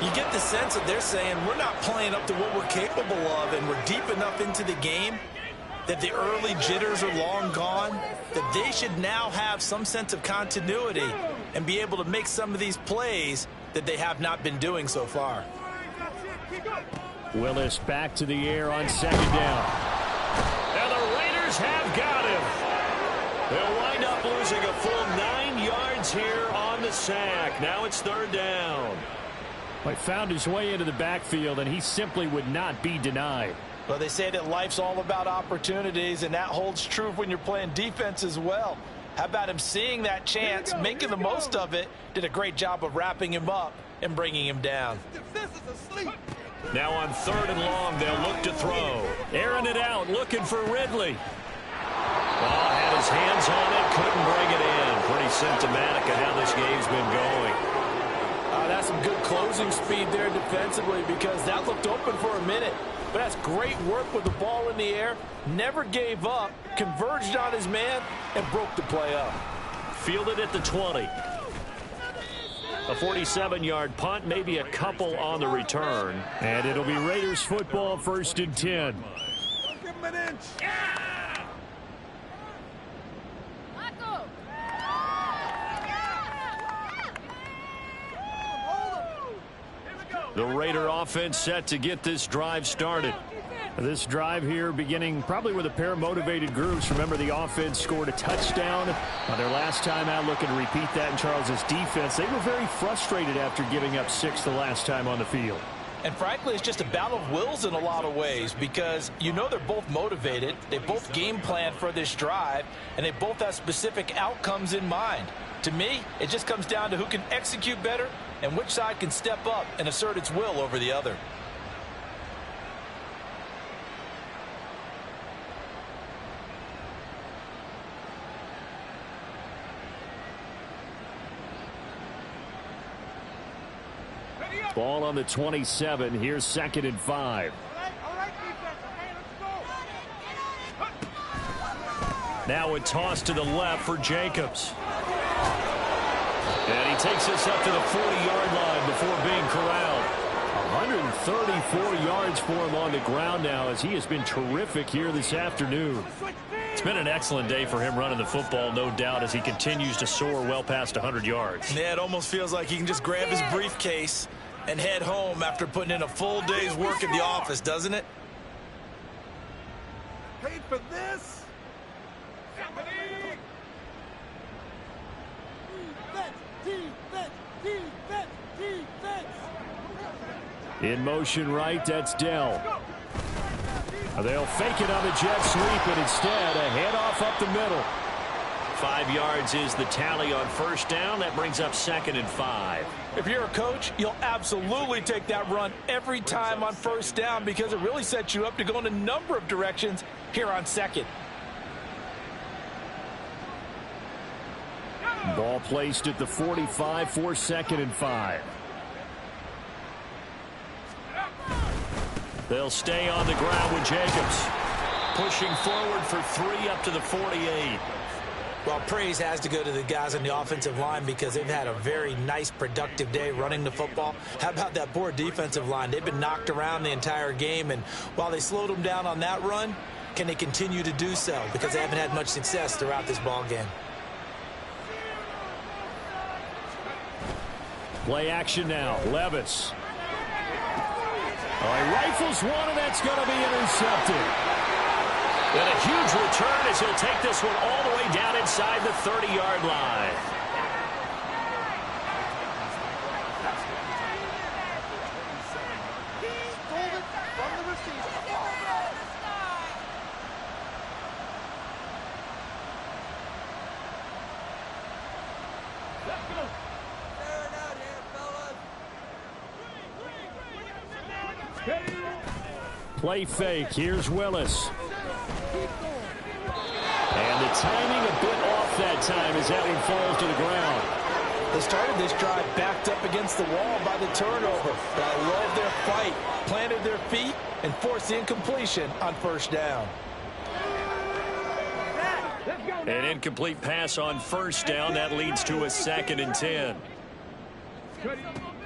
You get the sense that they're saying we're not playing up to what we're capable of, and we're deep enough into the game that the early jitters are long gone, that they should now have some sense of continuity and be able to make some of these plays that they have not been doing so far. Willis back to the air on 2nd down. And the Raiders have got him. They'll wind up losing a full 9 yards here on the sack. Now it's 3rd down. He found his way into the backfield, and he simply would not be denied. Well, they say that life's all about opportunities, and that holds true when you're playing defense as well. How about him seeing that chance, making the most of it, did a great job of wrapping him up and bringing him down. Now on 3rd and long, they'll look to throw. Airing it out, looking for Ridley. Well, had his hands on it, couldn't bring it in. Pretty symptomatic of how this game's been going. That's some good closing speed there defensively, because that looked open for a minute. But that's great work with the ball in the air. Never gave up, converged on his man, and broke the play up. Fielded at the 20. A 47-yard punt, maybe a couple on the return. And it'll be Raiders football, 1st and 10. The Raider offense set to get this drive started. This drive here beginning probably with a pair of motivated groups. Remember, the offense scored a touchdown on their last time out, looking to repeat that in Charles's defense. They were very frustrated after giving up 6 the last time on the field. And frankly, it's just a battle of wills in a lot of ways because you know they're both motivated. They both game plan for this drive, and they both have specific outcomes in mind. To me, it just comes down to who can execute better and which side can step up and assert its will over the other. Ball on the 27. Here's 2nd and 5. Now a toss to the left for Jacobs. And he takes us up to the 40-yard line before being corralled. 134 yards for him on the ground now as he has been terrific here this afternoon. It's been an excellent day for him running the football, no doubt, as he continues to soar well past 100 yards. Yeah, it almost feels like he can just grab his briefcase and head home after putting in a full day's work at the office, doesn't it? Paid for this? In motion right, that's Dell. They'll fake it on the jet sweep, and instead a handoff up the middle. 5 yards is the tally on first down. That brings up 2nd and 5. If you're a coach, you'll absolutely take that run every time on first down because it really sets you up to go in a number of directions here on 2nd. Ball placed at the 45 for 2nd and 5. They'll stay on the ground with Jacobs. Pushing forward for 3 up to the 48. Well, praise has to go to the guys on the offensive line because they've had a very nice, productive day running the football. How about that poor defensive line? They've been knocked around the entire game, and while they slowed them down on that run, can they continue to do so? Because they haven't had much success throughout this ball game. Play action now. Levis. He rifles one, and that's going to be intercepted. And a huge return as he'll take this one all the way down inside the 30-yard line. Play fake. Here's Willis. And the timing a bit off that time as that one falls to the ground. They started this drive backed up against the wall by the turnover. But I love their fight, planted their feet, and forced the incompletion on first down. An incomplete pass on first down. That leads to a 2nd and 10.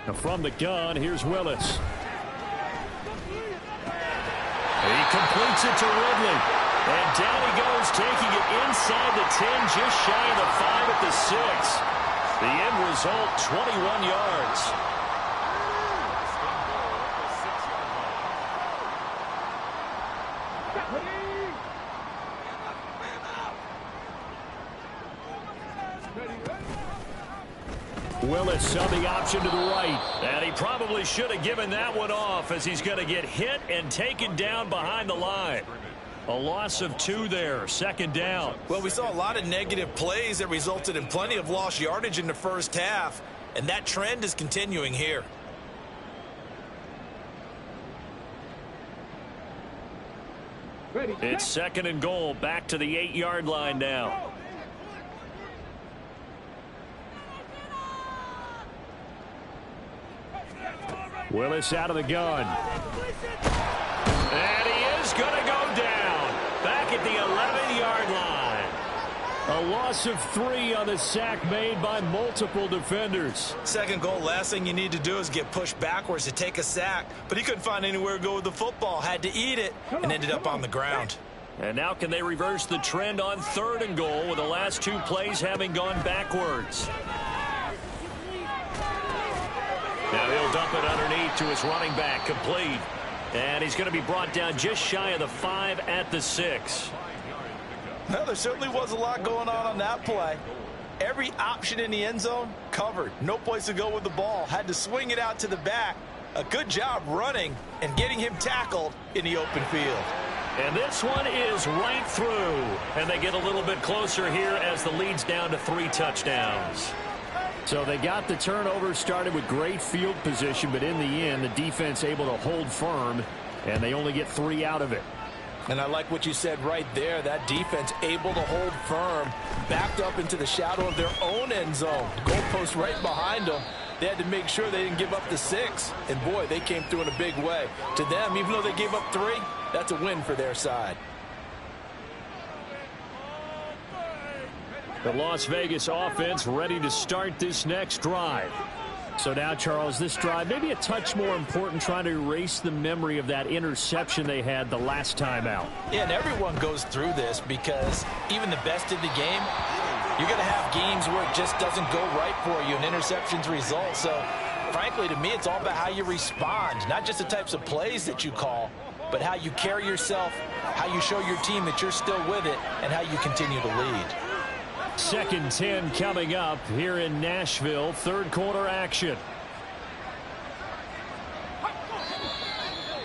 Now from the gun, here's Willis. He completes it to Ridley. And down he goes, taking it inside the 10, just shy of the 5 at the 6. The end result, 21 yards. Willis on the option to the right. And he probably should have given that one off as he's going to get hit and taken down behind the line. A loss of 2 there, 2nd down. Well, we saw a lot of negative plays that resulted in plenty of lost yardage in the first half, and that trend is continuing here. It's 2nd and goal, back to the 8-yard line now. Willis out of the gun. And he is going to go down. Back at the 11-yard line. A loss of 3 on the sack made by multiple defenders. 2nd goal, last thing you need to do is get pushed backwards to take a sack. But he couldn't find anywhere to go with the football. Had to eat it and ended up on the ground. And now can they reverse the trend on 3rd and goal with the last 2 plays having gone backwards? Now he'll dump it underneath to his running back, complete. And he's going to be brought down just shy of the 5 at the 6. Well, there certainly was a lot going on that play. Every option in the end zone covered. No place to go with the ball. Had to swing it out to the back. A good job running and getting him tackled in the open field. And this one is right through. And they get a little bit closer here as the lead's down to 3 touchdowns. So they got the turnover started with great field position, but in the end, the defense able to hold firm, and they only get 3 out of it. And I like what you said right there. That defense able to hold firm, backed up into the shadow of their own end zone. Goalpost right behind them. They had to make sure they didn't give up the 6. And, boy, they came through in a big way. To them, even though they gave up 3, that's a win for their side. The Las Vegas offense ready to start this next drive. So now, Charles, this drive maybe a touch more important, trying to erase the memory of that interception they had the last time out. Yeah, and everyone goes through this because even the best in the game, you're going to have games where it just doesn't go right for you, and interceptions result. So, frankly, to me, it's all about how you respond, not just the types of plays that you call, but how you carry yourself, how you show your team that you're still with it, and how you continue to lead. 2nd and 10 coming up here in Nashville. 3rd quarter action.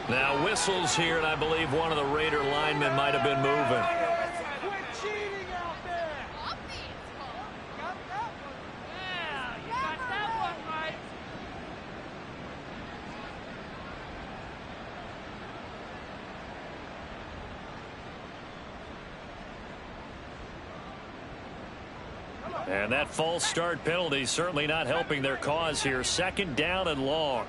Now whistles here, and I believe one of the Raider linemen might have been moving. And that false start penalty certainly not helping their cause here. 2nd down and long.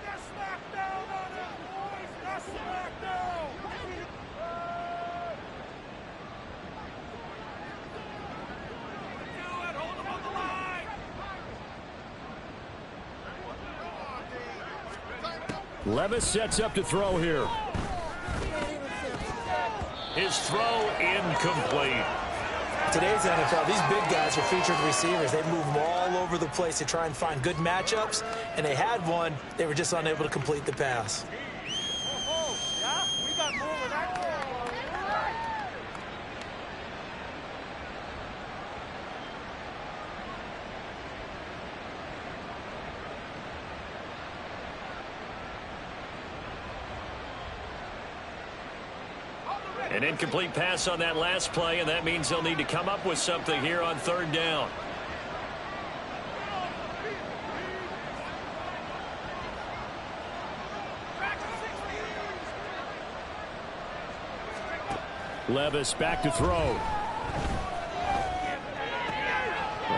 Levis sets up to throw here. His throw incomplete. Today's NFL, these big guys are featured receivers. They move them all over the place to try and find good matchups, and they had one. They were just unable to complete the pass. An incomplete pass on that last play, and that means they'll need to come up with something here on 3rd down. Levis back to throw.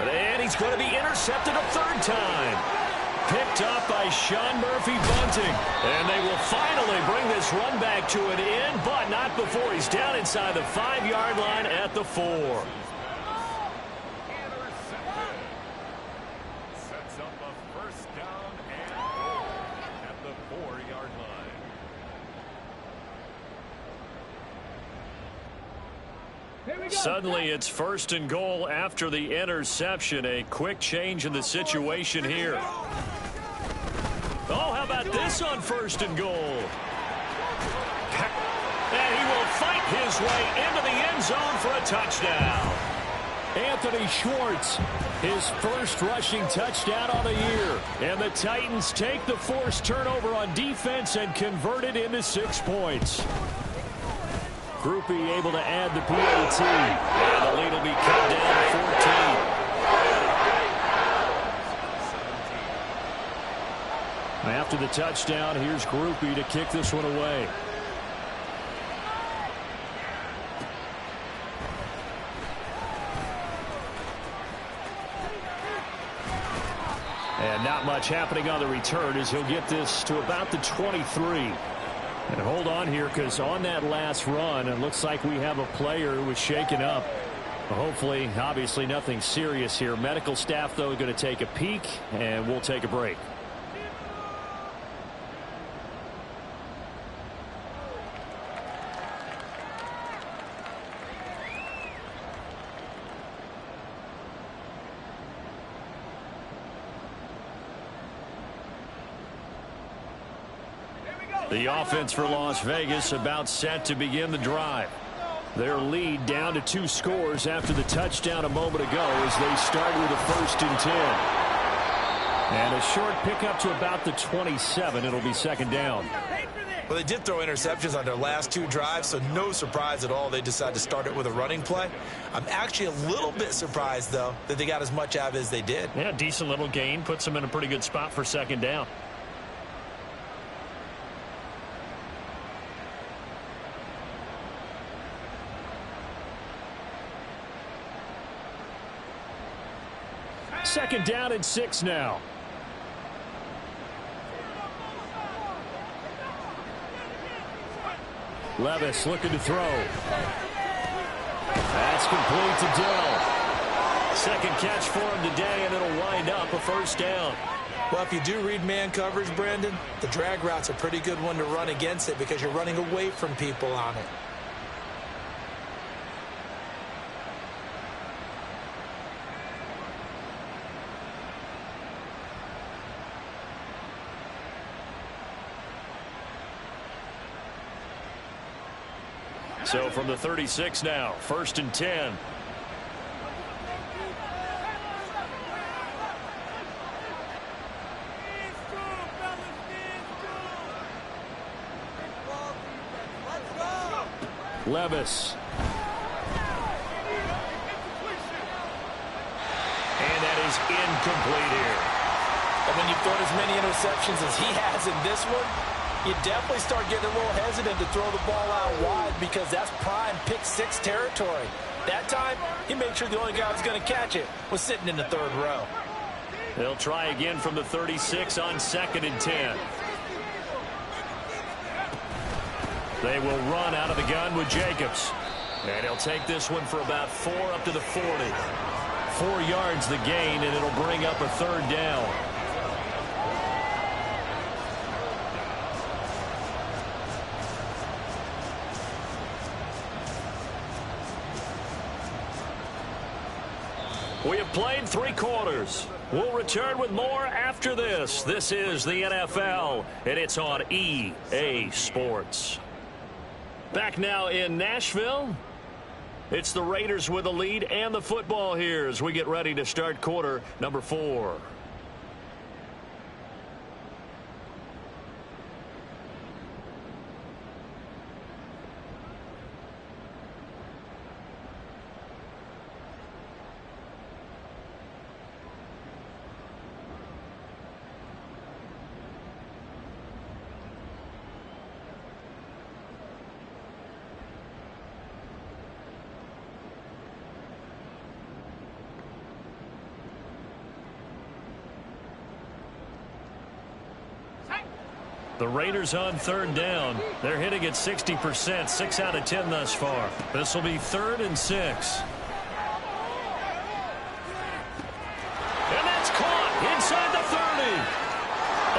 And he's going to be intercepted a 3rd time. Picked up by Sean Murphy-Bunting. And they will finally bring this run back to an end, but not before he's down inside the 5-yard line at the 4. Sets up a 1st down and goal at the 4-yard line. Suddenly it's 1st and goal after the interception. A quick change in the situation here. Oh, how about this on 1st and goal? And he will fight his way into the end zone for a touchdown. Anthony Schwartz, his 1st rushing touchdown on the year. And the Titans take the forced turnover on defense and convert it into 6 points. Groupie able to add the PAT. And the lead will be cut down to 14. After the touchdown, here's Groupie to kick this one away. And not much happening on the return as he'll get this to about the 23. And hold on here, because on that last run, it looks like we have a player who was shaken up. Hopefully, obviously nothing serious here. Medical staff, though, going to take a peek, and we'll take a break. The offense for Las Vegas about set to begin the drive. Their lead down to 2 scores after the touchdown a moment ago as they start with a 1st and 10. And a short pickup to about the 27. It'll be second down. Well, they did throw interceptions on their last 2 drives, so no surprise at all they decided to start it with a running play. I'm actually a little bit surprised, though, that they got as much out of it as they did. Yeah, decent little gain. Puts them in a pretty good spot for second down. Second down and 6 now. Levis looking to throw. That's complete to Dill. Second catch for him today, and it'll wind up a first down. Well, if you do read man coverage, Brandon, the drag route's a pretty good one to run against it because you're running away from people on it. So from the 36 now, 1st and 10. Levis. And that is incomplete here. And when you've thrown as many interceptions as he has in this one, you definitely start getting a little hesitant to throw the ball out wide because that's prime pick-6 territory. That time, he made sure the only guy who was going to catch it was sitting in the 3rd row. They'll try again from the 36 on 2nd and 10. They will run out of the gun with Jacobs. And he'll take this one for about 4 up to the 40. 4 yards the gain, and it'll bring up a 3rd down. We have played 3 quarters. We'll return with more after this. This is the NFL, and it's on EA Sports. Back now in Nashville. It's the Raiders with the lead and the football here as we get ready to start quarter number 4. The Raiders on 3rd down. They're hitting at 60%, 6 out of 10 thus far. This will be 3rd and 6. And that's caught inside the 30.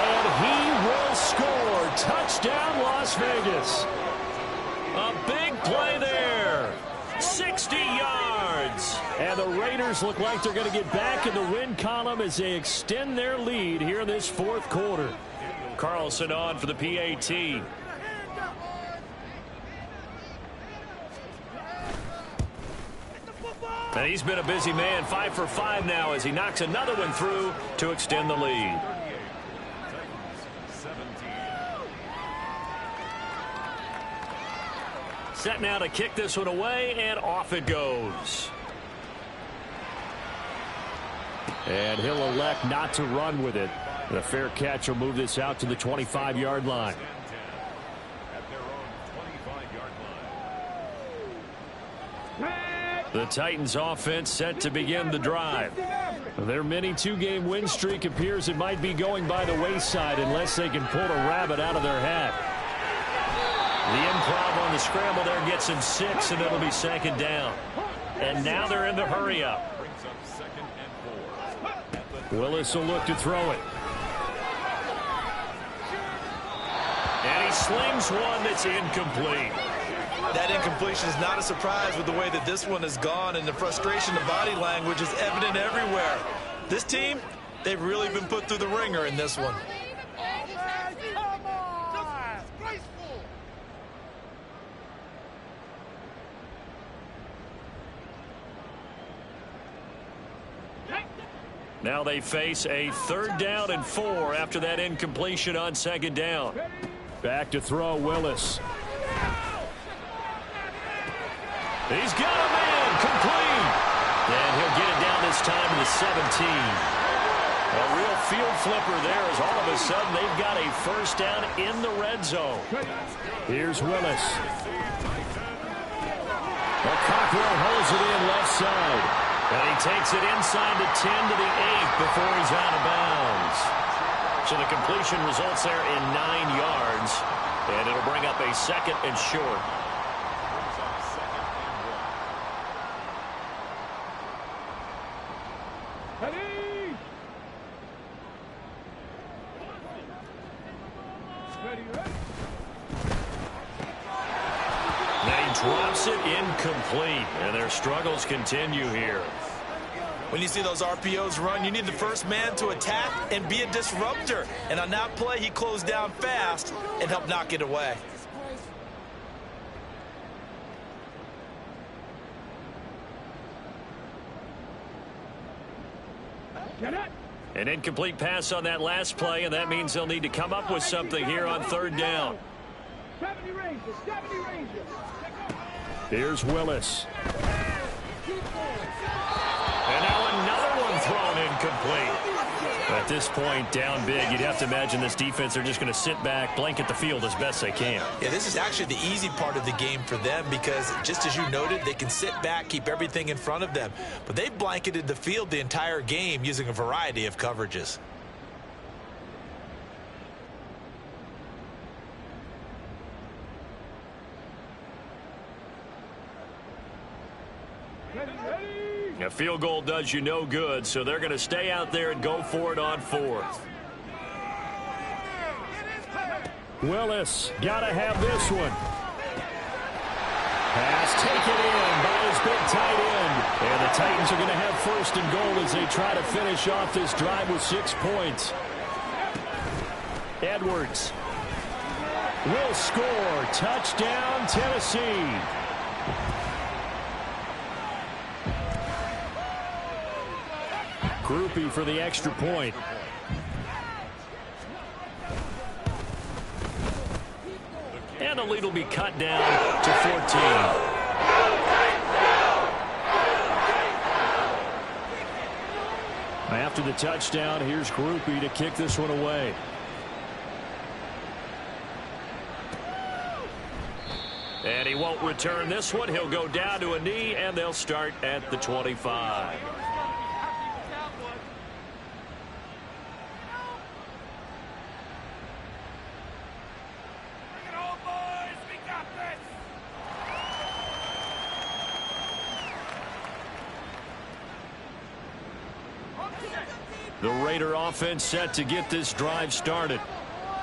And he will score. Touchdown, Las Vegas. A big play there. 60 yards. And the Raiders look like they're going to get back in the win column as they extend their lead here in this 4th quarter. Carlson on for the PAT. And he's been a busy man, 5 for 5 now as he knocks another one through to extend the lead. Set now to kick this one away, and off it goes. And he'll elect not to run with it. And a fair catch will move this out to the 25-yard line. The Titans offense set to begin the drive. Their mini 2-game win streak appears it might be going by the wayside unless they can pull a rabbit out of their hat. The improv on the scramble there gets him 6, and it'll be 2nd down. And now they're in the hurry-up. Willis will look to throw it. And he slings one that's incomplete. That incompletion is not a surprise with the way that this one has gone, and the frustration, the body language is evident everywhere. This team, they've really been put through the ringer in this one. Now they face a 3rd down and 4 after that incompletion on 2nd down. Back to throw, Willis. He's got a man complete. And he'll get it down this time to the 17. A real field flipper there as all of a sudden they've got a 1st down in the red zone. Here's Willis. Well, Cockrell holds it in left side. And he takes it inside the 10 to the 8 before he's out of bounds. So the completion results there in 9 yards. And it'll bring up a 2nd and short. Drops it incomplete, and their struggles continue here. When you see those RPOs run, you need the first man to attack and be a disruptor. And on that play, he closed down fast and helped knock it away. An incomplete pass on that last play, and that means they'll need to come up with something here on 3rd down. 70 Rangers. Here's Willis. And now another one thrown incomplete. At this point, down big, you'd have to imagine this defense, they're just going to sit back, blanket the field as best they can. Yeah, this is actually the easy part of the game for them because, just as you noted, they can sit back, keep everything in front of them. But they've blanketed the field the entire game using a variety of coverages. A field goal does you no good, so they're going to stay out there and go for it on 4th. Willis, gotta have this one. Pass taken in by his big tight end. And the Titans are going to have 1st and goal as they try to finish off this drive with 6 points. Edwards will score. Touchdown, Tennessee. Groupie for the extra point. And the lead will be cut down to 14. After the touchdown, here's Groupie to kick this one away. And he won't return this one. He'll go down to a knee, and they'll start at the 25. The Raider offense set to get this drive started.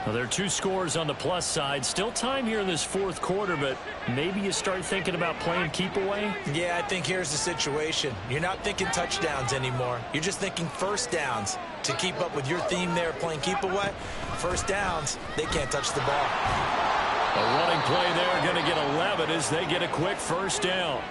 Well, there are 2 scores on the plus side. Still time here in this 4th quarter, but maybe you start thinking about playing keep away? Yeah, I think here's the situation. You're not thinking touchdowns anymore. You're just thinking 1st downs. To keep up with your theme there, playing keep away, 1st downs, they can't touch the ball. A running play there, going to get 11 as they get a quick 1st down.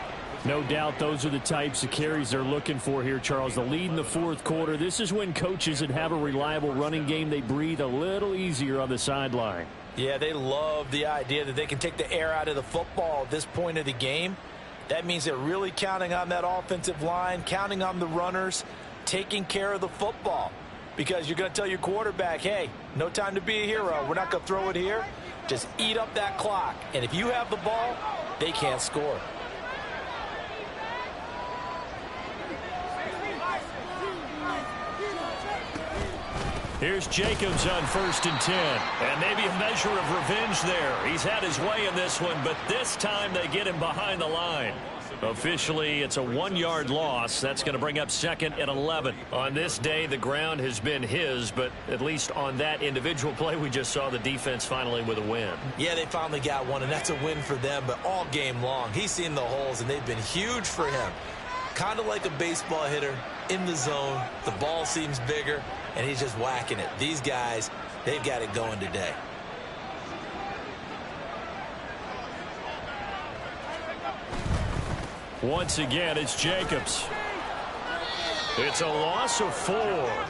No doubt those are the types of carries they're looking for here, Charles. The lead in the 4th quarter. This is when coaches that have a reliable running game, they breathe a little easier on the sideline. Yeah, they love the idea that they can take the air out of the football at this point of the game. That means they're really counting on that offensive line, counting on the runners, taking care of the football. Because you're going to tell your quarterback, hey, no time to be a hero. We're not going to throw it here. Just eat up that clock. And if you have the ball, they can't score. Here's Jacobs on 1st and 10. And maybe a measure of revenge there. He's had his way in this one, but this time they get him behind the line. Officially, it's a 1-yard loss. That's going to bring up 2nd and 11. On this day, the ground has been his, but at least on that individual play, we just saw the defense finally with a win. Yeah, they finally got one, and that's a win for them, but all game long, he's seen the holes, and they've been huge for him. Kind of like a baseball hitter in the zone. The ball seems bigger, and he's just whacking it. These guys, they've got it going today. Once again, it's Jacobs. It's a loss of 4.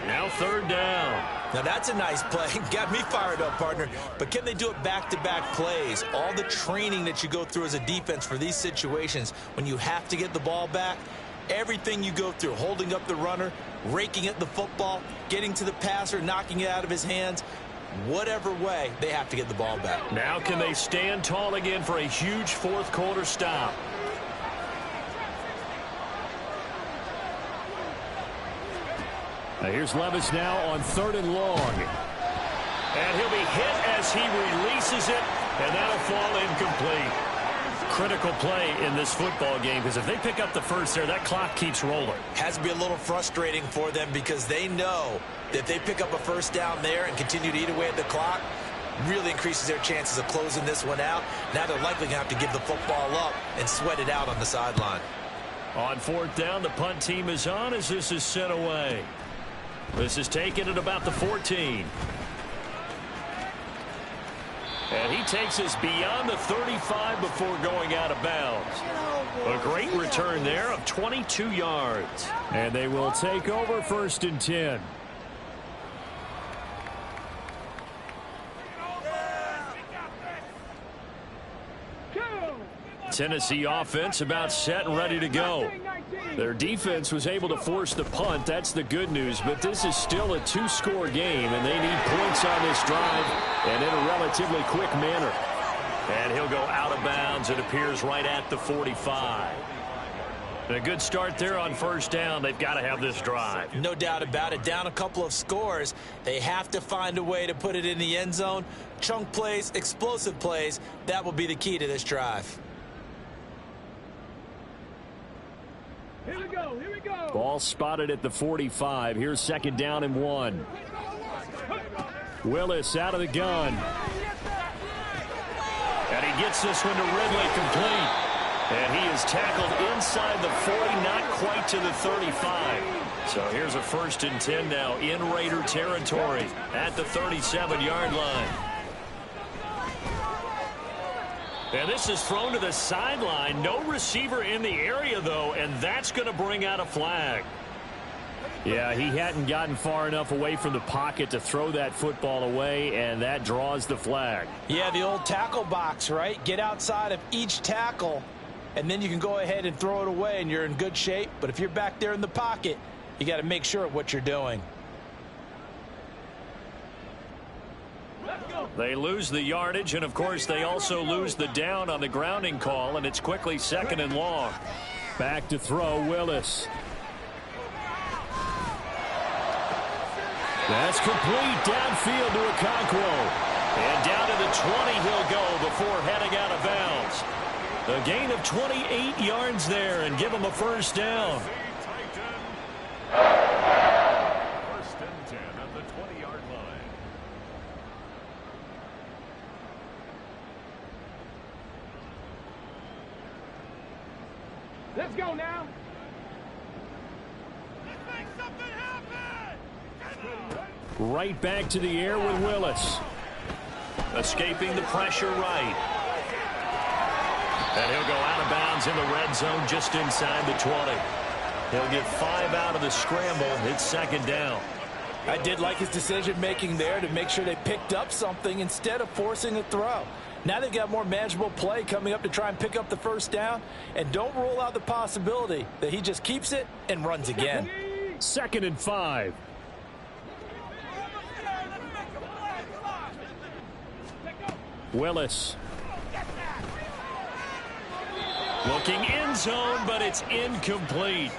Now 3rd down. Now that's a nice play. Got me fired up, partner. But can they do it back-to-back plays? All the training that you go through as a defense for these situations, when you have to get the ball back, everything you go through, holding up the runner, raking at the football, getting to the passer, knocking it out of his hands, whatever way, they have to get the ball back. Now can they stand tall again for a huge 4th quarter stop? Now here's Levis now on 3rd and long. And he'll be hit as he releases it, and that'll fall incomplete. Critical play in this football game, because if they pick up the first there, that clock keeps rolling. Has to be a little frustrating for them because they know that if they pick up a first down there and continue to eat away at the clock, really increases their chances of closing this one out. Now they're likely going to have to give the football up and sweat it out on the sideline. On 4th down, the punt team is on as this is sent away. This is taken at about the 14. And he takes us beyond the 35 before going out of bounds. A great return there of 22 yards. And they will take over 1st and 10. Tennessee offense about set and ready to go. Their defense was able to force the punt. That's the good news. But this is still a 2-score game, and they need points on this drive and in a relatively quick manner. And he'll go out of bounds. It appears right at the 45. And a good start there on 1st down. They've got to have this drive. No doubt about it. Down a couple of scores. They have to find a way to put it in the end zone. Chunk plays, explosive plays. That will be the key to this drive. Here we go. Here we go. Ball spotted at the 45. Here's 2nd down and 1. Willis out of the gun. And he gets this one to Ridley complete. And he is tackled inside the 40, not quite to the 35. So here's a 1st and 10 now in Raider territory at the 37-yard line. And this is thrown to the sideline. No receiver in the area, though, and that's going to bring out a flag. Yeah, he hadn't gotten far enough away from the pocket to throw that football away, and that draws the flag. Yeah, the old tackle box, right? Get outside of each tackle, and then you can go ahead and throw it away, and you're in good shape. But if you're back there in the pocket, you got to make sure of what you're doing. They lose the yardage, and, of course, they also lose the down on the grounding call, and it's quickly 2nd and long. Back to throw, Willis. That's complete downfield to Okonkwo. And down to the 20 he'll go before heading out of bounds. A gain of 28 yards there and give him a 1st down. 1st and 10 at the 20-yard line. Let's go now. Right back to the air with Willis. Escaping the pressure right. And he'll go out of bounds in the red zone just inside the 20. He'll get 5 out of the scramble. It's 2nd down. I did like his decision-making there to make sure they picked up something instead of forcing a throw. Now they've got more manageable play coming up to try and pick up the 1st down. And don't rule out the possibility that he just keeps it and runs again. 2nd and 5. Willis. Looking end zone, but it's incomplete.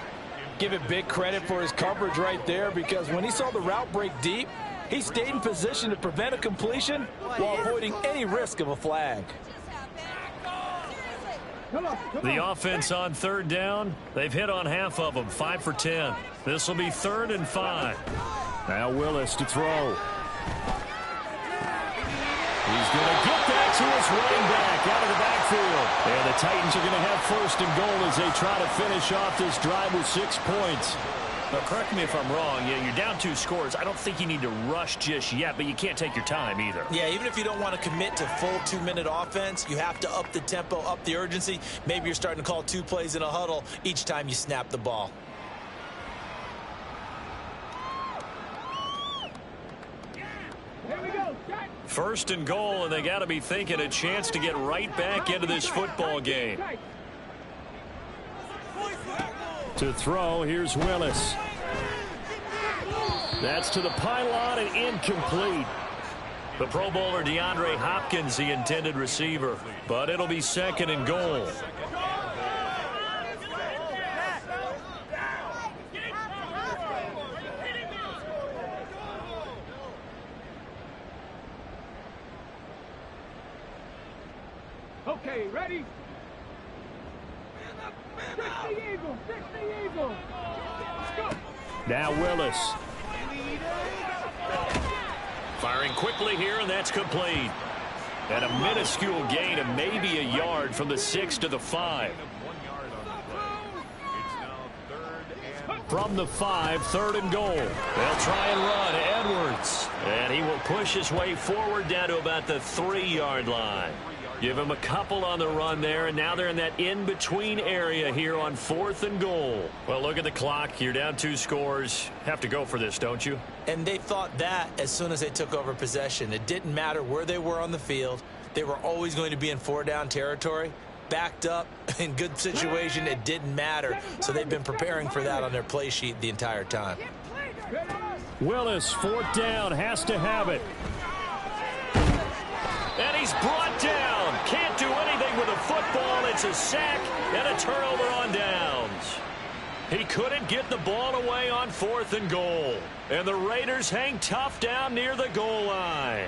Give it big credit for his coverage right there, because when he saw the route break deep, he stayed in position to prevent a completion while avoiding any risk of a flag. The offense on 3rd down, they've hit on half of them, 5 for 10. This will be 3rd and 5. Now Willis to throw. He's going to get that to his running back out of the backfield. And the Titans are going to have 1st and goal as they try to finish off this drive with 6 points. Now, correct me if I'm wrong. Yeah, you're down 2 scores. I don't think you need to rush just yet, but you can't take your time either. Yeah, even if you don't want to commit to full 2-minute offense, you have to up the tempo, up the urgency. Maybe you're starting to call 2 plays in a huddle each time you snap the ball. First and goal, and they got to be thinking a chance to get right back into this football game. To throw, here's Willis. That's to the pylon and incomplete. The Pro Bowler DeAndre Hopkins, the intended receiver, but it'll be second and goal. Okay, ready? 60 Eagle, 60 Eagle. Let's go. Now Willis. Firing quickly here, and that's complete. And a minuscule gain of maybe a yard from the 6 to the 5. From the 5, third and goal. They'll try and run. Edwards. And he will push his way forward down to about the 3-yard line. Give him a couple on the run there, and now they're in that in-between area here on 4th and goal. Well, look at the clock. You're down 2 scores. Have to go for this, don't you? And they thought that as soon as they took over possession. It didn't matter where they were on the field. They were always going to be in 4-down territory. Backed up, in good situation, it didn't matter. So they've been preparing for that on their play sheet the entire time. Willis, 4th down, has to have it. And he's brought down. Can't do anything with a football. It's a sack and a turnover on downs. He couldn't get the ball away on 4th and goal. And the Raiders hang tough down near the goal line.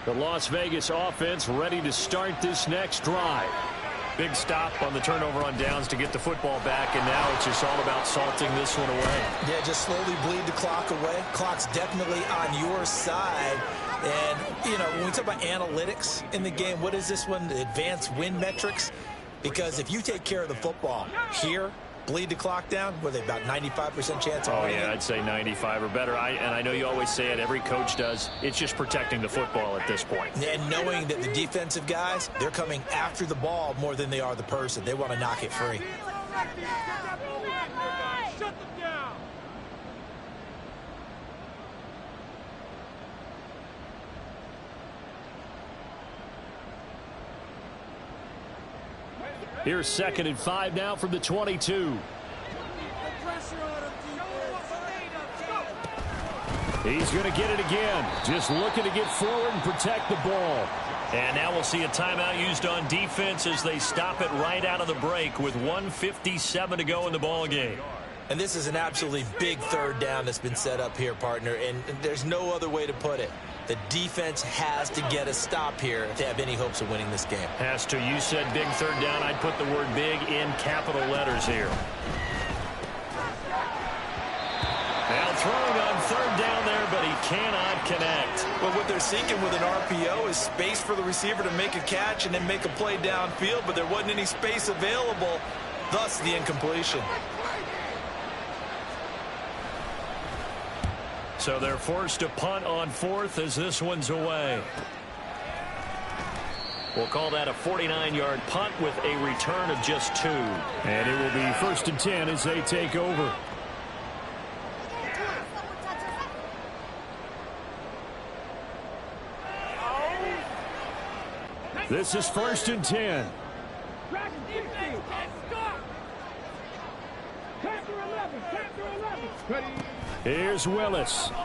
The Las Vegas offense ready to start this next drive. Big stop on the turnover on downs to get the football back, and now it's just all about salting this one away. Yeah, just slowly bleed the clock away. Clock's definitely on your side. And, you know, when we talk about analytics in the game, what is this one? The advanced win metrics? Because if you take care of the football here, bleed the clock down, what are they, about 95% chance of winning? Oh, yeah, I'd say 95 or better. And I know you always say it, every coach does. It's just protecting the football at this point. And knowing that the defensive guys, they're coming after the ball more than they are the person. They want to knock it free. Shut them down. Here's 2nd and 5 now from the 22. He's going to get it again. Just looking to get forward and protect the ball. And now we'll see a timeout used on defense as they stop it right out of the break with 1:57 to go in the ball game. And this is an absolutely big 3rd down that's been set up here, partner, and there's no other way to put it. The defense has to get a stop here if they have any hopes of winning this game. Has to. You said big 3rd down. I'd put the word big in capital letters here. Now throwing on 3rd down there, but he cannot connect. Well, what they're seeking with an RPO is space for the receiver to make a catch and then make a play downfield, but there wasn't any space available, thus the incompletion. So they're forced to punt on 4th as this one's away. We'll call that a 49-yard punt with a return of just 2. And it will be 1st and 10 as they take over. This is 1st and 10. Here's Willis. Open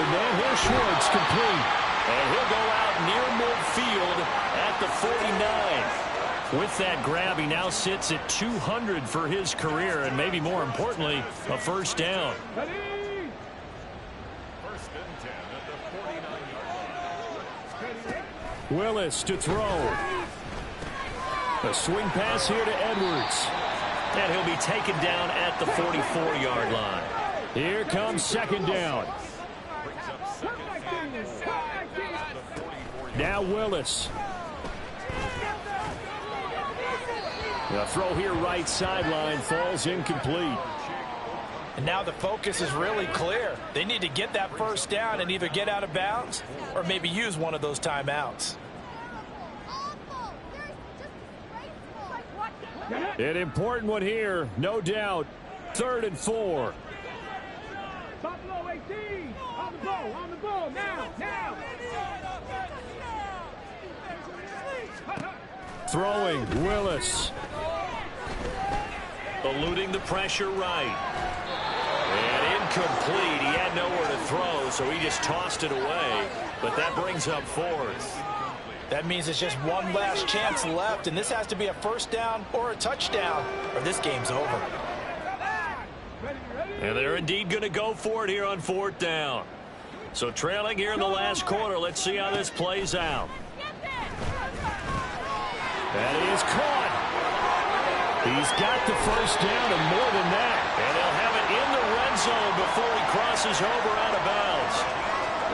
man. Here's Schwartz, complete. And he'll go out near midfield at the 49. With that grab, he now sits at 200 for his career, and maybe more importantly, a 1st down. Willis to throw. A swing pass here to Edwards. And he'll be taken down at the 44-yard line. Here comes 2nd down. Now Willis. The throw here right sideline falls incomplete. And now the focus is really clear. They need to get that 1st down and either get out of bounds or maybe use one of those timeouts. An important one here, no doubt. 3rd and 4. Right team. On the ball, now. Throwing, Willis. Eluding the pressure right. And incomplete. He had nowhere to throw, so he just tossed it away. But that brings up fourth. That means it's just one last chance left, and this has to be a first down or a touchdown, or this game's over. And they're indeed going to go for it here on fourth down. So trailing here in the last quarter. Let's see how this plays out. That is caught. He's got the first down and more than that. And they'll have it in the red zone before he crosses over out of bounds.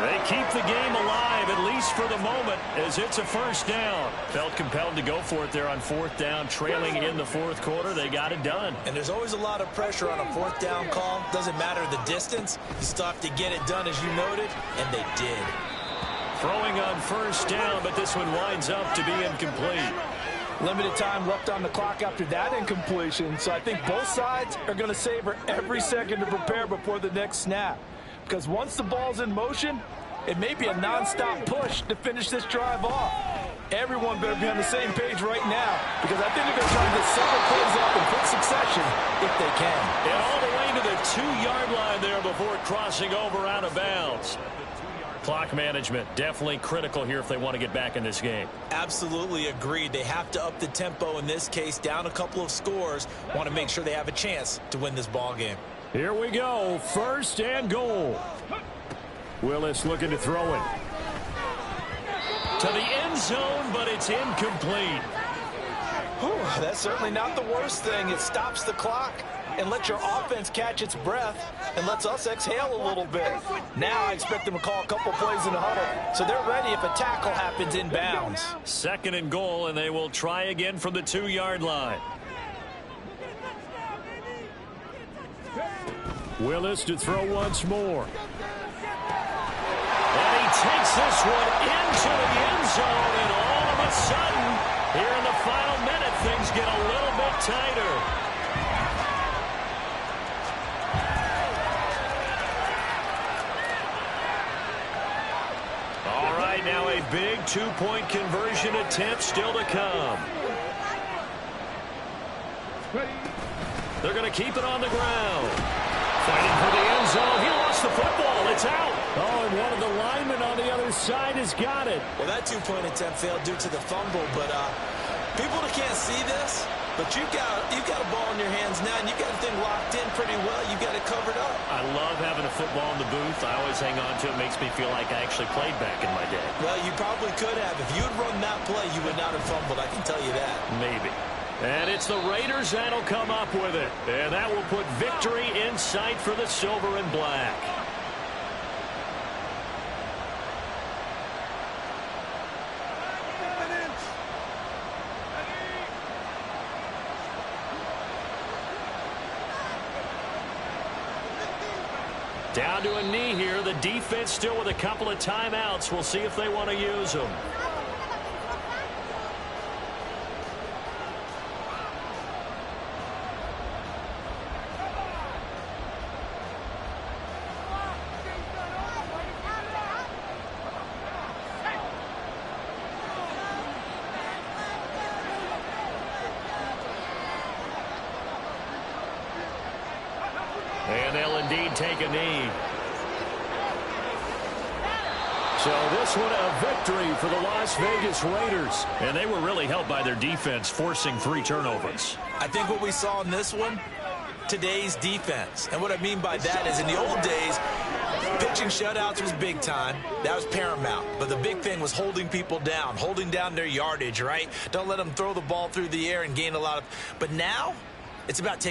They keep the game alive, at least for the moment, as it's a first down. Felt compelled to go for it there on fourth down, trailing in the fourth quarter. They got it done. And there's always a lot of pressure on a fourth down call. Doesn't matter the distance. You still have to get it done, as you noted, and they did. Throwing on first down, but this one winds up to be incomplete. Limited time left on the clock after that incompletion, so I think both sides are going to savor every second to prepare before the next snap. Because once the ball's in motion, it may be a nonstop push to finish this drive off. Everyone better be on the same page right now, because I think they're going to try to get several plays up in quick succession if they can. And all the way to the 2-yard line there before crossing over out of bounds. Clock management definitely critical here if they want to get back in this game. Absolutely agreed. They have to up the tempo in this case, down a couple of scores. Want to make sure they have a chance to win this ball game. Here we go. First and goal. Willis looking to throw it. To the end zone, but it's incomplete. Whew, that's certainly not the worst thing. It stops the clock and lets your offense catch its breath and lets us exhale a little bit. Now I expect them to call a couple plays in the huddle, so they're ready if a tackle happens in bounds. Second and goal, and they will try again from the 2-yard line. Willis to throw once more. And he takes this one into the end zone, and all of a sudden, here in the final minute, things get a little bit tighter. All right, now a big 2-point conversion attempt still to come. They're going to keep it on the ground. Fighting for the end zone. He lost the football. It's out. Oh, and one of the linemen on the other side has got it. Well, that 2-point attempt failed due to the fumble, but people that can't see this, but you've got a ball in your hands now, and you've got the thing locked in pretty well. You've got it covered up. I love having a football in the booth. I always hang on to it. It makes me feel like I actually played back in my day. Well, you probably could have. If you had run that play, you would not have fumbled. I can tell you that. Maybe. And it's the Raiders that'll come up with it. And that will put victory in sight for the silver and black. Down to a knee here. The defense still with a couple of timeouts. We'll see if they want to use them. And they'll indeed take a knee. So this one a victory for the Las Vegas Raiders. And they were really helped by their defense, forcing 3 turnovers. I think what we saw in this one, today's defense. And what I mean by that is in the old days, pitching shutouts was big time. That was paramount. But the big thing was holding people down, holding down their yardage, right? Don't let them throw the ball through the air and gain a lot of. But now, it's about taking